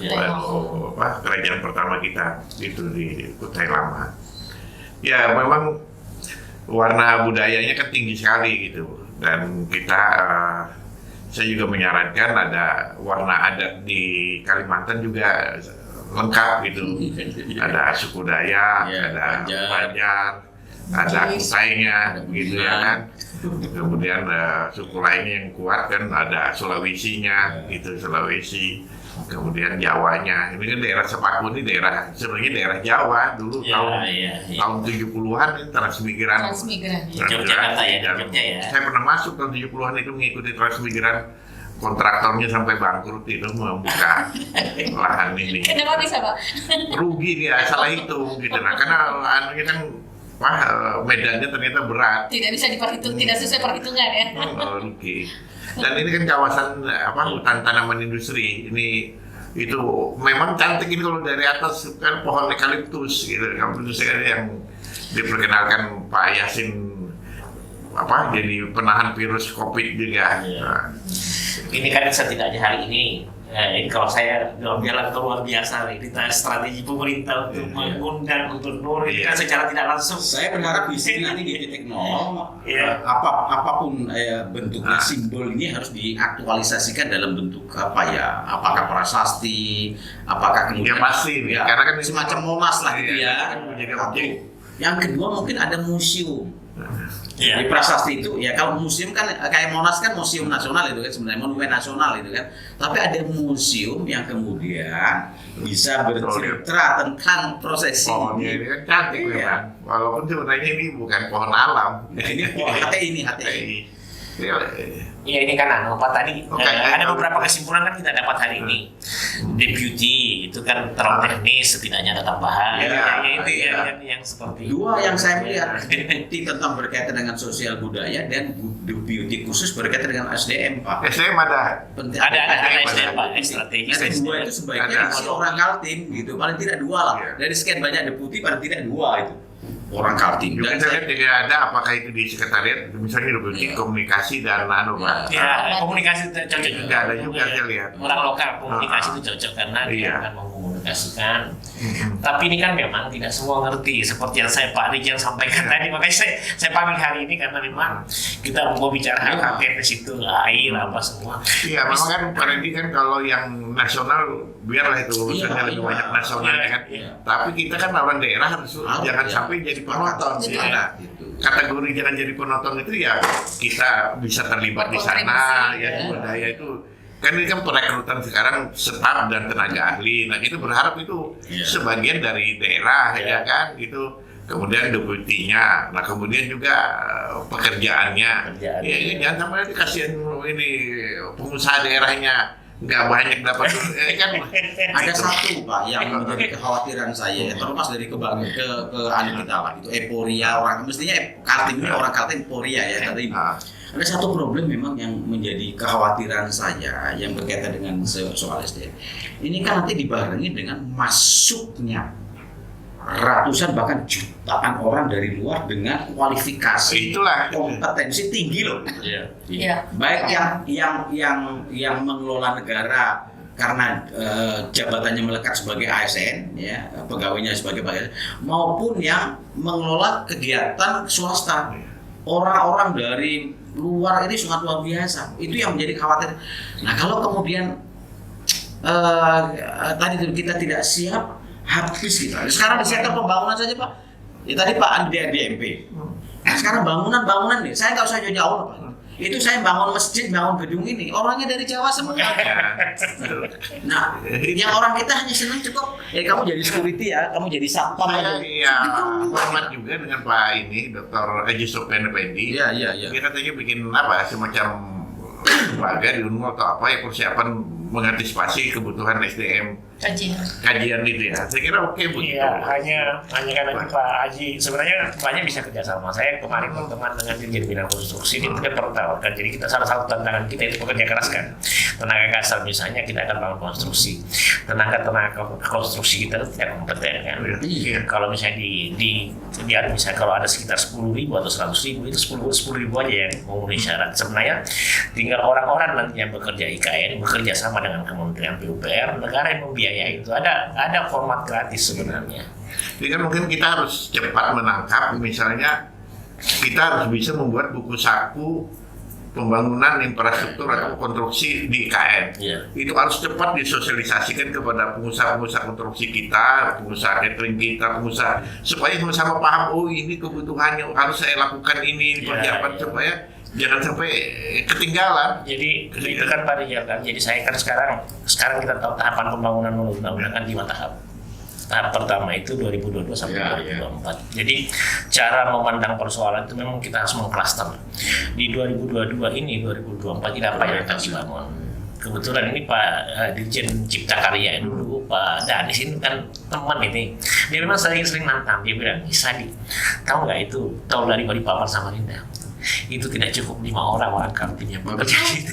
kerajaan pertama kita itu di Kutai Lama. Ya memang warna budayanya kan tinggi sekali gitu, dan kita saya juga menyarankan ada warna adat di Kalimantan juga lengkap gitu. Ada suku Dayak, ada Banjar, ada Kutainya gitu ya kan. Kemudian suku lainnya yang kuat kan ada Sulawesinya gitu, Sulawesi. Kemudian Jawanya. Ini kan daerah Sepaku ini sebenarnya daerah Jawa dulu tahun 70-an ini transmigran. Yogyakarta ya, Jogja ya. Saya pernah masuk tahun 70-an itu mengikuti transmigran. Kontraktornya sampai bangkrut itu membuka lahan ini. Kenapa bisa Pak? Rugi dia, salah hitung gitu. Nah, karena anunya kan medannya ternyata berat. Tidak bisa diperhitung, tidak sesuai perhitungan ya. Rugi. Dan ini kan kawasan hutan tanaman industri. Ini itu memang cantik ini kalau dari atas kan pohon eukaliptus gitu. Eukaliptus yang diperkenalkan Pak Yasin jadi penahan virus COVID juga. Nah. Ini kan setidaknya hari ini kalau saya jalan luar biasa ini strategi pemerintah untuk mengundang gubernur ini kan secara tidak langsung. Saya berharap di sini nanti di titik nol apapun bentuknya simbol ini harus diaktualisasikan dalam bentuk apakah prasasti, apakah kemudian pasti karena kan semacam Monas lah gitu ya. Yang kedua mungkin ada museum. Di prasasti itu ya, kalau museum kan kayak Monas kan museum nasional itu kan sebenarnya monumen nasional itu kan, tapi ada museum yang kemudian bisa bercerita tentang prosesi. Pohonnya ini kan cantik memang, walaupun sebenarnya ini bukan pohon alam. Ini pohon HTI. Iya ini kan tadi ada beberapa kesimpulan kan kita dapat hari ini. Deputy itu kan terlalu teknis, setidaknya ada tambahan. Itu yang seperti dua yang saya melihat deputy tentang berkaitan dengan sosial budaya dan deputy khusus berkaitan dengan SDM Pak. SDM ada SDM Pak, strategis. Dua itu sebaiknya isi orang Kaltim gitu, paling tidak dua lah. Dari sekian banyak deputy paling tidak dua itu. orang Kaltim. Juga kita lihat tidak ada apakah itu di sekretariat, misalnya deputi komunikasi dan Pak. Ya, komunikasi cocok juga. Tidak ada juga saya lihat. Orang lokal komunikasi itu cocok karena dia akan mengkomunikasikan. Tapi ini kan memang tidak semua ngerti seperti yang Pak Rijan sampaikan tadi. Makanya saya panggil hari ini karena memang kita mau bicara hal di situ, air apa semua. Iya, memang kan Pak Randy kan kalau yang nasional biarlah itu urusannya lebih banyak nasionalnya kan. Tapi kita kan orang daerah harus jangan sampai jadi penonton. Nah, kategori jangan jadi penonton itu ya kita bisa terlibat di sana, ya budaya itu. Kan ini kan perekrutan sekarang staf dan tenaga ahli. Nah, kita berharap itu sebagian dari daerah ya kan gitu. Kemudian deputinya, nah kemudian juga pekerjaannya. Ya, jangan sampai kasihan ini pengusaha daerahnya nggak banyak dapat. Kan ada satu Pak yang menjadi kekhawatiran saya, terlepas dari ke kita lah, itu euforia orang, mestinya Kaltim ini orang Kaltim euforia ya tadi. Ada satu problem memang yang menjadi kekhawatiran saya yang berkaitan dengan soal SDM. Ini kan nanti dibarengi dengan masuknya ratusan bahkan jutaan orang dari luar dengan kualifikasi, kompetensi tinggi loh. Baik yang mengelola negara karena jabatannya melekat sebagai ASN, ya pegawainya sebagai pegawai, maupun yang mengelola kegiatan swasta. Orang-orang dari luar ini sangat luar biasa. Itu yang menjadi khawatir. Nah kalau kemudian tadi kita tidak siap, habis kita. Sekarang di sektor pembangunan saja Pak. Ya tadi Pak Andi DMP. Nah, sekarang bangunan nih. Saya nggak usah jauh-jauh Pak. Itu saya bangun masjid, bangun gedung ini. Orangnya dari Jawa semua. Nah, yang orang kita hanya senang cukup. Kamu jadi security ya, kamu jadi satpam. Iya, hormat juga dengan Pak ini, Dr. Haji Sofyan Effendi. Iya. Dia katanya bikin apa semacam lembaga di Unmul atau apa ya persiapan mengantisipasi kebutuhan SDM kajian itu ya. Saya kira oke begitu. Iya, hanya karena Pak Haji sebenarnya banyak bisa kerjasama. Saya kemarin berteman dengan Dirjen Bina Konstruksi itu kan pertawarkan. Jadi kita salah satu tantangan kita itu pekerja keras kan. Tenaga kasar misalnya kita akan bangun konstruksi. Tenaga konstruksi kita tidak kompeten kan. Kalau misalnya lihat misalnya kalau ada sekitar 10.000 atau 100.000 itu 10.000 aja yang memenuhi syarat. Sebenarnya tinggal orang-orang nanti yang bekerja IKN bekerja sama dengan Kementerian PUPR, negara yang membiayai itu ada format gratis sebenarnya. Jadi kan mungkin kita harus cepat menangkap, misalnya kita harus bisa membuat buku saku pembangunan infrastruktur atau konstruksi di IKN. Itu harus cepat disosialisasikan kepada pengusaha-pengusaha konstruksi kita, pengusaha catering kita, pengusaha supaya sama-sama paham, oh ini kebutuhannya harus saya lakukan ini persiapan supaya jangan sampai ketinggalan. Jadi itu kan Pak Rijal kan. Jadi saya kan sekarang kita tahu tahapan pembangunan undang-undang kan 5 tahap. Tahap pertama itu 2022 sampai 2024. Jadi cara memandang persoalan itu memang kita harus mengklaster. Di 2022 ini 2024 ini apa yang akan dibangun. Kebetulan ini Pak Dirjen Cipta Karya dulu Pak Danis ini kan teman ini. Dia memang sering nantang. Dia bilang, Sadi, tahu nggak itu tol dari Balikpapan Samarinda? Itu tidak cukup 5 orang Kaltim yang bekerja itu.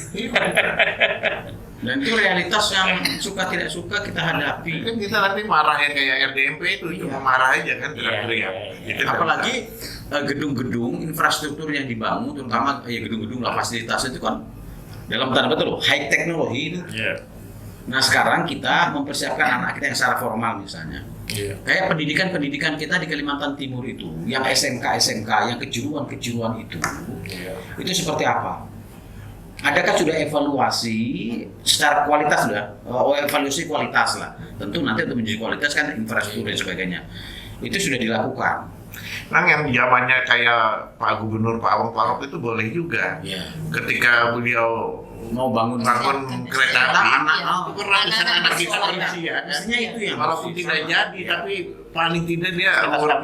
Dan itu realitas yang suka tidak suka kita hadapi. Kan kita nanti marah ya kayak RDMP itu cuma marah aja kan teriak-teriak. Apalagi gedung-gedung infrastruktur yang dibangun, terutama gedung-gedung lah fasilitas itu kan dalam tanda betul high teknologi itu. Nah sekarang kita mempersiapkan anak kita yang secara formal misalnya. Kayak pendidikan kita di Kalimantan Timur itu, yang SMK, yang kejuruan itu seperti apa? Adakah sudah evaluasi secara kualitas evaluasi kualitas lah. Tentu nanti untuk menjadi kualitas kan infrastruktur dan sebagainya. Itu sudah dilakukan. Nah yang zamannya kayak Pak Gubernur Pak Awang Farok itu boleh juga. Ketika beliau mau bangun kereta api, ratusan anak kita berusia. Mestinya itu yang walaupun tidak jadi, tapi paling tidak dia benar.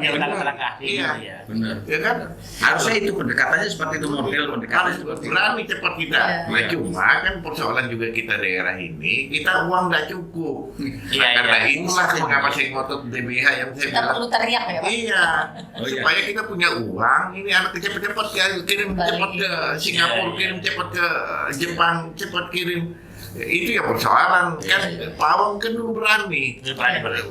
Ya kan? Harusnya itu pendekatannya seperti itu, model pendekatan seperti itu. Berani cepat kita. Nah cuma kan persoalan juga kita daerah ini, kita uang nggak cukup. Karena itulah mengapa saya ngotot DBH yang saya bilang. Perlu teriak ya Pak? Iya. Supaya kita punya uang, ini anak cepat-cepat kirim cepat ke Singapura, kirim cepat ke Jepang, cepat kirim itu ya persoalan kan. Pawang kan dulu berani.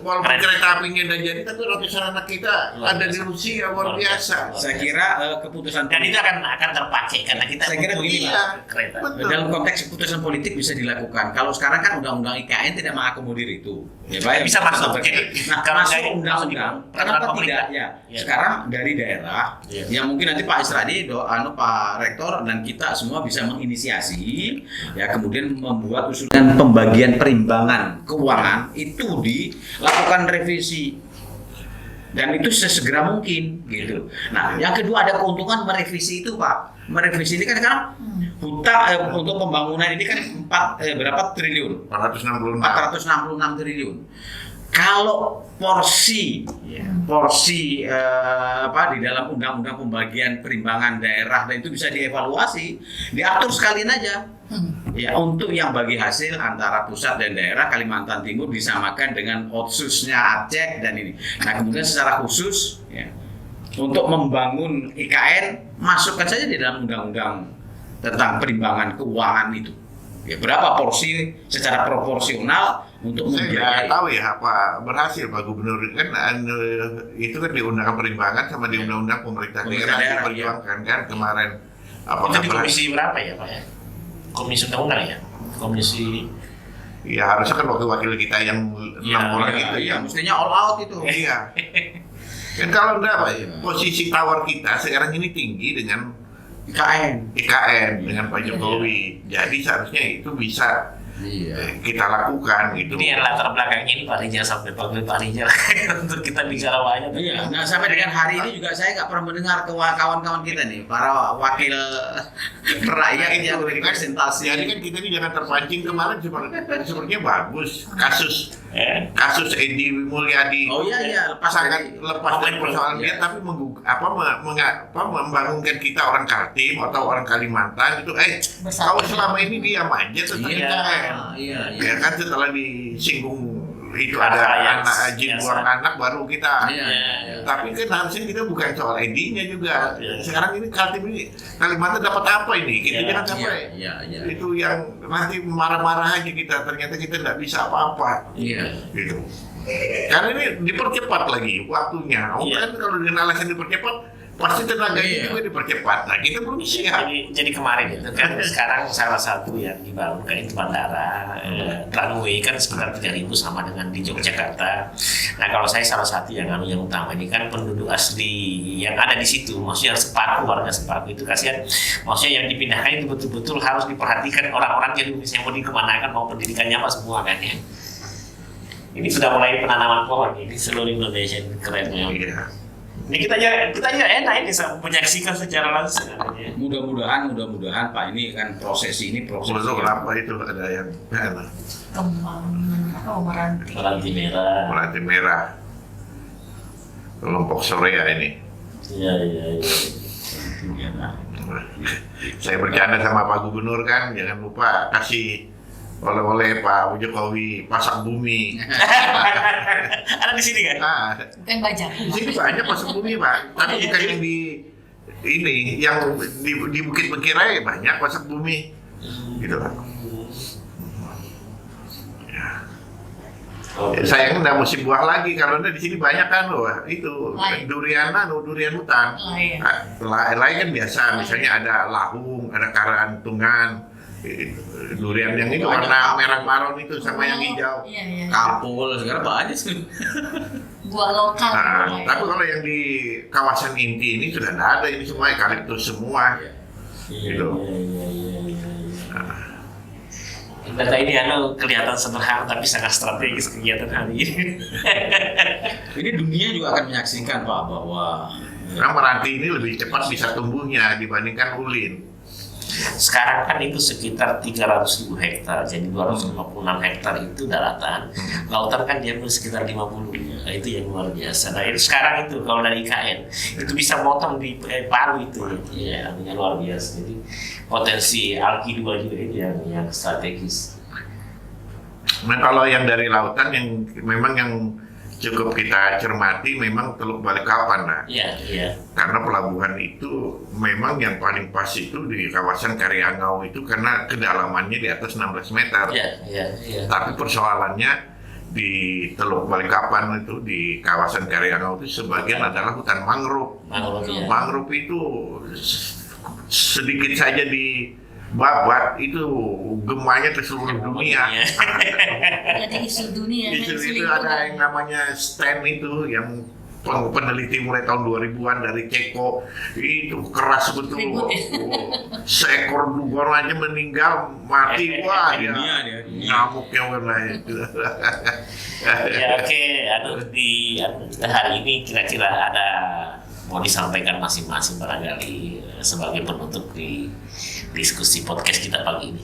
Walaupun kereta apinya udah jadi, tapi ratusan anak kita ada di Rusia, luar biasa. Saya kira keputusan Dan itu akan terpakai karena kita Saya kira begini, Iya, kereta. betul. dalam konteks keputusan politik bisa dilakukan. Kalau sekarang kan undang-undang IKN tidak mengakomodir itu. Ya, baik. Bisa masuk. Nah, Kalau masuk nggak- undang-undang, peraturan kenapa pemerintah. tidak? Ya, Ya. sekarang dari daerah, Ya. yang mungkin nanti Pak Isradi, Pak Rektor dan kita semua bisa menginisiasi, ya kemudian membuat usulan pembagian perimbangan keuangan itu dilakukan revisi. Dan itu sesegera mungkin gitu. Nah, yang kedua ada keuntungan merevisi itu, Pak. Merevisi ini kan sekarang hutang untuk pembangunan ini kan berapa triliun? 466. 466 triliun. Kalau porsi di dalam undang-undang pembagian perimbangan daerah dan itu bisa dievaluasi, diatur sekalian aja. Ya, untuk yang bagi hasil antara pusat dan daerah Kalimantan Timur disamakan dengan otsusnya Aceh dan ini. Nah, kemudian secara khusus ya, untuk membangun IKN masukkan saja di dalam undang-undang tentang perimbangan keuangan itu. Ya, berapa porsi secara proporsional untuk Saya nggak membiayai. tahu ya apa berhasil Pak Gubernur kan itu kan di undang perimbangan sama di undang-undang pemerintah Pemerintah daerah daerah, diperjuangkan kan kemarin. Itu Apakah di komisi berapa ya Pak ya? Komisi undang-undang ya? Komisi ya harusnya kan wakil-wakil kita yang 6 orang itu ya, ya. mestinya all out itu. Iya. Kan kalau enggak Pak, posisi tawar kita sekarang ini tinggi dengan IKN dengan Pak Jokowi. Jadi seharusnya itu bisa kita lakukan gitu. ini yang latar belakangnya ini Pak Rijal sampai panggil Pak Rijal untuk kita bicara banyak. Iya, nah sampai dengan hari ini juga saya nggak pernah mendengar ke kawan-kawan kita nih, para wakil rakyat yang representasi. Jadi kan kita ini jangan terpancing kemarin sepertinya bagus kasus Edi Mulyadi. Oh iya, Sangat lepas dari persoalan dia, tapi membangunkan kita orang Kaltim atau orang Kalimantan itu, kau selama ini diam aja tentang IKN. Iya. Ya kan setelah disinggung itu Ada yang ada anak jin buang anak baru kita. Iya. Tapi kan harusnya kita bukan soal Edinya juga. Iya. Sekarang ini Kaltim ini Kalimantan dapat apa ini? Kita jangan sampai Iya. itu yang nanti marah-marah aja kita. Ternyata kita nggak bisa apa-apa. Iya. Gitu. Karena ini dipercepat lagi waktunya. Iya. Kan kalau dengan alasan dipercepat pasti tenaganya juga dipercepat. Nah kita belum siap. Jadi kemarin itu kan sekarang salah satu yang dibangun kayak itu bandara runway kan sekitar 3.000 sama dengan di Yogyakarta. Nah kalau saya salah satu yang utama ini kan penduduk asli yang ada di situ, maksudnya Sepaku, warga Sepaku itu kasihan. Maksudnya yang dipindahkan itu betul-betul harus diperhatikan orang-orang yang mau dikemanakan, mau pendidikannya apa semua kan ya. Ini sudah mulai penanaman pohon ini seluruh Indonesia, keren ya. Iya. Ini kita aja enak ini menyaksikan secara langsung. Mudah-mudahan Pak, ini kan proses Betul, yang kenapa itu ada yang Meranti merah. Meranti merah. Kelompok Sorea ini. Iya. Saya bercanda sama Pak Gubernur kan, jangan lupa kasih oleh-oleh Pak Jokowi pasang bumi. Ada di sini kan? Nah, Bukan bajak. di sini banyak pasang bumi Pak, tapi bukan yang di ini, yang di Bukit Bengkirai banyak pasang bumi, gitu Pak. Sayangnya nggak musim buah lagi, kalau di sini banyak kan loh, itu durian hutan. Lain kan biasa, misalnya ada lahung, ada karantungan. Durian yang itu warna merah marun itu sama yang hijau. Iya. kapul sekarang banyak sih. Buah lokal. Nah, tapi kalau yang di kawasan inti ini sudah tidak ada, ini semua eukaliptus semua. Gitu. Data ini kelihatan sederhana tapi sangat strategis kegiatan hari ini. Ini dunia juga akan menyaksikan Pak bahwa Karena Meranti ini lebih cepat bisa tumbuhnya dibandingkan Ulin. Sekarang kan itu sekitar 300.000 hektar, jadi 256 hektar itu daratan. Lautan kan dia sekitar 50, nah, itu yang luar biasa. Nah itu sekarang itu kalau dari IKN itu bisa motong di Palu itu, ya luar biasa. Jadi potensi Alki 2 juga itu yang strategis. Nah kalau yang dari lautan yang memang yang cukup kita cermati memang Teluk Balikpapan lah. Iya. Karena pelabuhan itu memang yang paling pas itu di kawasan Karyangau itu karena kedalamannya di atas 16 meter. Iya. Tapi persoalannya di Teluk Balikpapan itu di kawasan Karyangau itu sebagian adalah hutan mangrove. Mangrove itu sedikit saja dibabat itu gemanya ke seluruh dunia. Jadi isu dunia. Itu ada yang namanya stand itu yang peneliti mulai tahun 2000-an dari Ceko itu keras betul. Seekor dugong aja meninggal mati, wah dia nyamuknya warna itu. Ya oke, di hari ini kira-kira ada mau disampaikan masing-masing barangkali sebagai penutup di diskusi podcast kita pagi ini.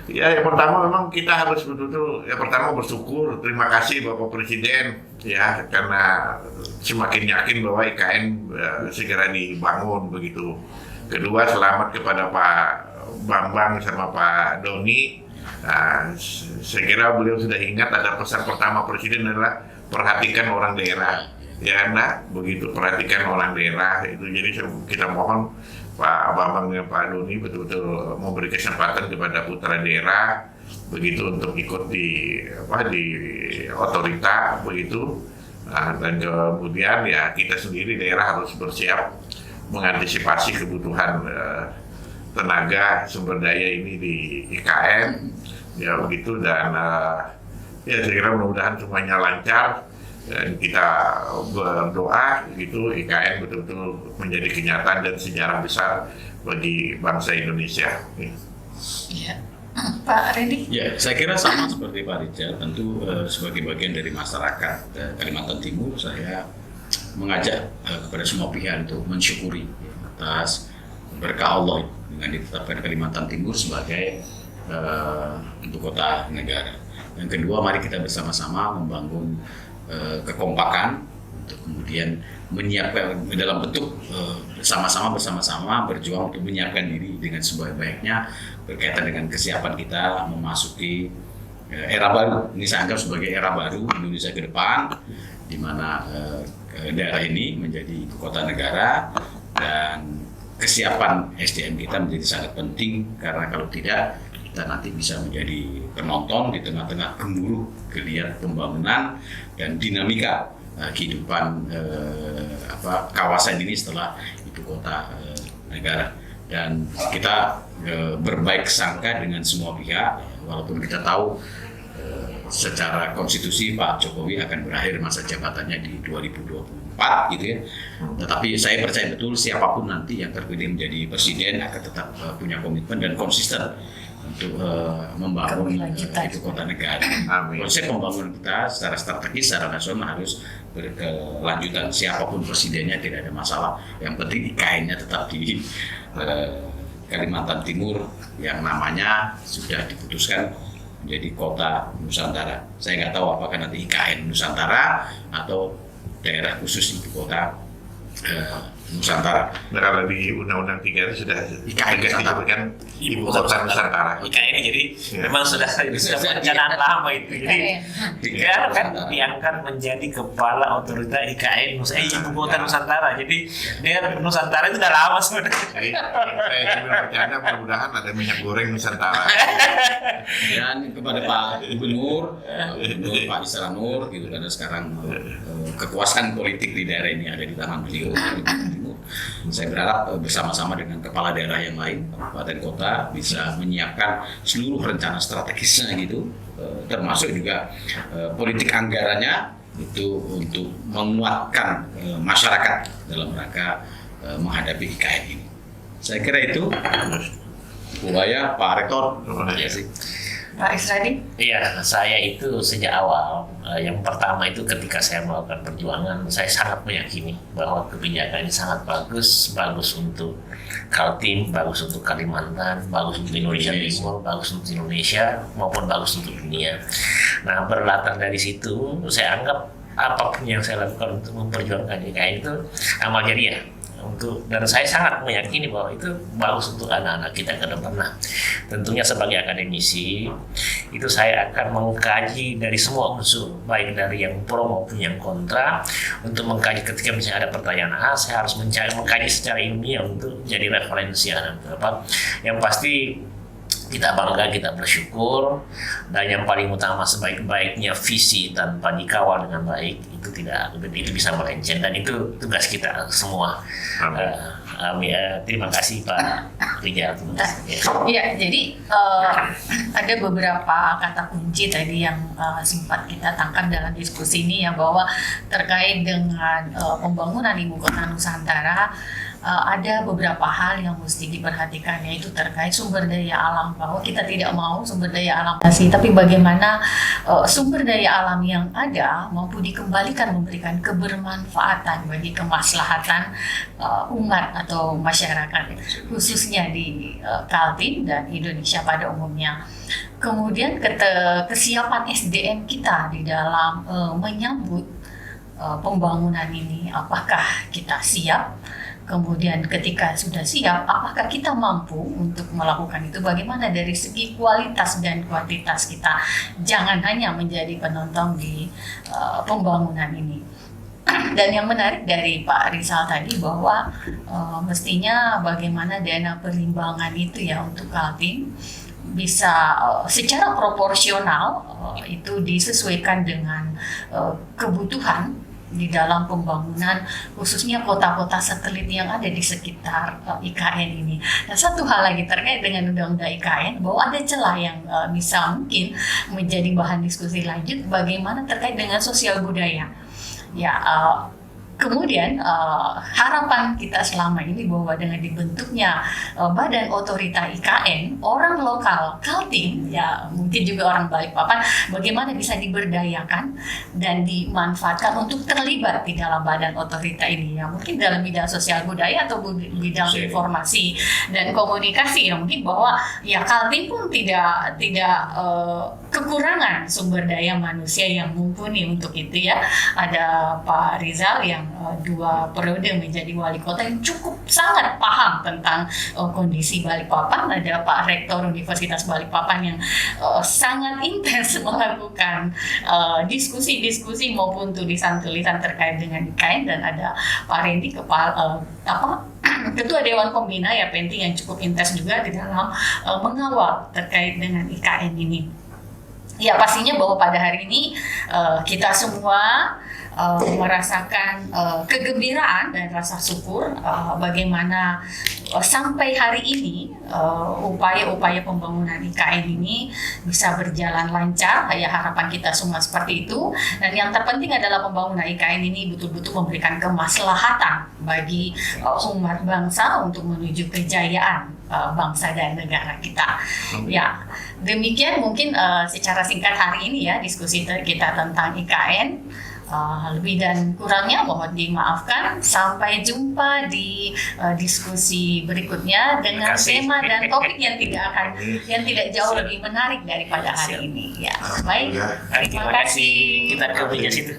Ya, yang pertama memang kita harus betul-betul pertama bersyukur, terima kasih Bapak Presiden ya karena semakin yakin bahwa IKN segera dibangun begitu. Kedua, selamat kepada Pak Bambang sama Pak Doni. Saya kira beliau sudah ingat ada pesan pertama Presiden adalah perhatikan orang daerah. Ya, begitu perhatikan orang daerah itu. Jadi kita mohon Pak Bambang dan Pak Doni betul-betul memberi kesempatan kepada putra daerah begitu untuk ikut di otorita begitu. Dan kemudian ya kita sendiri daerah harus bersiap mengantisipasi kebutuhan tenaga sumber daya ini di IKN ya begitu dan ya saya kira mudah-mudahan semuanya lancar. Dan kita berdoa gitu IKN betul-betul menjadi kenyataan dan sejarah besar bagi bangsa Indonesia. Iya. Pak Reddy? Ya, saya kira sama seperti Pak Richard. Tentu sebagai bagian dari masyarakat Kalimantan Timur, saya mengajak kepada semua pihak untuk mensyukuri atas berkah Allah dengan ditetapkan Kalimantan Timur sebagai ibu kota negara. Yang kedua, mari kita bersama-sama membangun kekompakan untuk kemudian menyiapkan dalam bentuk bersama-sama berjuang untuk menyiapkan diri dengan sebaik-baiknya berkaitan dengan kesiapan kita memasuki era baru. Ini saya anggap sebagai era baru Indonesia ke depan di mana daerah ini menjadi ibu kota negara dan kesiapan SDM kita menjadi sangat penting karena kalau tidak kita nanti bisa menjadi penonton di tengah-tengah gemuruh geliat pembangunan dan dinamika kehidupan kawasan ini setelah ibu kota negara. Dan kita berbaik sangka dengan semua pihak walaupun kita tahu secara konstitusi Pak Jokowi akan berakhir masa jabatannya di 2024 gitu ya. Tetapi saya percaya betul siapapun nanti yang terpilih menjadi presiden akan tetap punya komitmen dan konsisten untuk membangun ibu kota negara. Konsep pembangunan kita secara strategis, secara nasional harus berkelanjutan. Siapapun presidennya tidak ada masalah. Yang penting IKN-nya tetap di Kalimantan Timur yang namanya sudah diputuskan menjadi kota Nusantara. Saya nggak tahu apakah nanti IKN Nusantara atau daerah khusus ibu kota Nusantara. Nah, kalau di Undang-Undang 3 itu sudah disebutkan Ibu Kota Nusantara. IKN jadi memang sudah perencanaan lama itu. Jadi negara kan diangkat menjadi kepala otorita IKN Ibu Kota Nusantara. Jadi dia Nusantara itu udah lama sebenarnya. Jadi saya sambil bercanda mudah-mudahan ada minyak goreng Nusantara. Dan kepada Pak Gubernur Pak Isra Nur gitu karena sekarang kekuasaan politik di daerah ini ada di tangan beliau. Saya berharap bersama-sama dengan kepala daerah yang lain, kabupaten kota bisa menyiapkan seluruh rencana strategisnya gitu, termasuk juga politik anggarannya itu untuk menguatkan masyarakat dalam rangka menghadapi IKN ini. Saya kira itu. Buaya, Pak Rektor. Terima kasih. Pak Isradi? Iya, saya itu sejak awal, yang pertama itu ketika saya melakukan perjuangan, saya sangat meyakini bahwa kebijakan ini sangat bagus untuk Kaltim, bagus untuk Kalimantan, bagus untuk Indonesia Timur, bagus untuk Indonesia, maupun bagus untuk dunia. Nah, berlatar dari situ, saya anggap apapun yang saya lakukan untuk memperjuangkan IKN itu amal jariah. dan saya sangat meyakini bahwa itu bagus untuk anak-anak kita ke depan. Nah, tentunya sebagai akademisi itu saya akan mengkaji dari semua unsur, baik dari yang pro maupun yang kontra, untuk mengkaji ketika misalnya ada pertanyaan saya harus mengkaji secara ilmiah untuk jadi referensi anak apa. Yang pasti kita bangga, kita bersyukur, dan yang paling utama sebaik-baiknya visi tanpa dikawal dengan baik itu bisa melenceng, dan itu tugas kita semua. Terima kasih Pak Rijal. Ya, jadi ada beberapa kata kunci tadi yang sempat kita tangkap dalam diskusi ini ya, bahwa terkait dengan pembangunan Ibu Kota Nusantara. Ada beberapa hal yang mesti diperhatikan, yaitu terkait sumber daya alam, bahwa kita tidak mau sumber daya alam tapi bagaimana sumber daya alam yang ada mampu dikembalikan memberikan kebermanfaatan bagi kemaslahatan umat atau masyarakat, khususnya di Kaltim dan Indonesia pada umumnya. Kemudian kesiapan SDM kita di dalam menyambut pembangunan ini, apakah kita siap? Kemudian ketika sudah siap, apakah kita mampu untuk melakukan itu? Bagaimana dari segi kualitas dan kuantitas kita? Jangan hanya menjadi penonton di pembangunan ini. Dan yang menarik dari Pak Rizal tadi bahwa mestinya bagaimana dana perimbangan itu ya untuk Kaltim bisa secara proporsional itu disesuaikan dengan kebutuhan di dalam pembangunan, khususnya kota-kota satelit yang ada di sekitar IKN ini. Dan satu hal lagi terkait dengan undang-undang IKN, bahwa ada celah yang bisa mungkin menjadi bahan diskusi lanjut, bagaimana terkait dengan sosial budaya. Ya, kemudian harapan kita selama ini bahwa dengan dibentuknya Badan Otorita IKN, orang lokal Kaltim, ya mungkin juga orang Balikpapan, bagaimana bisa diberdayakan dan dimanfaatkan untuk terlibat di dalam Badan Otorita ini, ya mungkin dalam bidang sosial budaya atau bidang informasi dan komunikasi, ya mungkin bahwa ya Kaltim pun tidak kekurangan sumber daya manusia yang mumpuni untuk itu ya. Ada Pak Rizal yang 2 periode menjadi wali kota yang cukup sangat paham tentang kondisi Balikpapan. Ada Pak Rektor Universitas Balikpapan yang sangat intens melakukan diskusi-diskusi maupun tulisan-tulisan terkait dengan IKN, dan ada Pak Rendi Ketua Dewan Pembina ya Penti yang cukup intens juga di dalam mengawal terkait dengan IKN ini. Ya pastinya bahwa pada hari ini kita semua merasakan kegembiraan dan rasa syukur bagaimana sampai hari ini upaya-upaya pembangunan IKN ini bisa berjalan lancar. Ya harapan kita semua seperti itu, dan yang terpenting adalah pembangunan IKN ini betul-betul memberikan kemaslahatan bagi umat bangsa untuk menuju kejayaan bangsa dan negara kita. Ya, demikian mungkin secara singkat hari ini ya diskusi kita tentang IKN. Lebih dan kurangnya mohon dimaafkan. Sampai jumpa di diskusi berikutnya dengan tema dan topik yang tidak jauh lebih menarik daripada hari ini. Ya, baik. Terima kasih. Kita ke meja situ.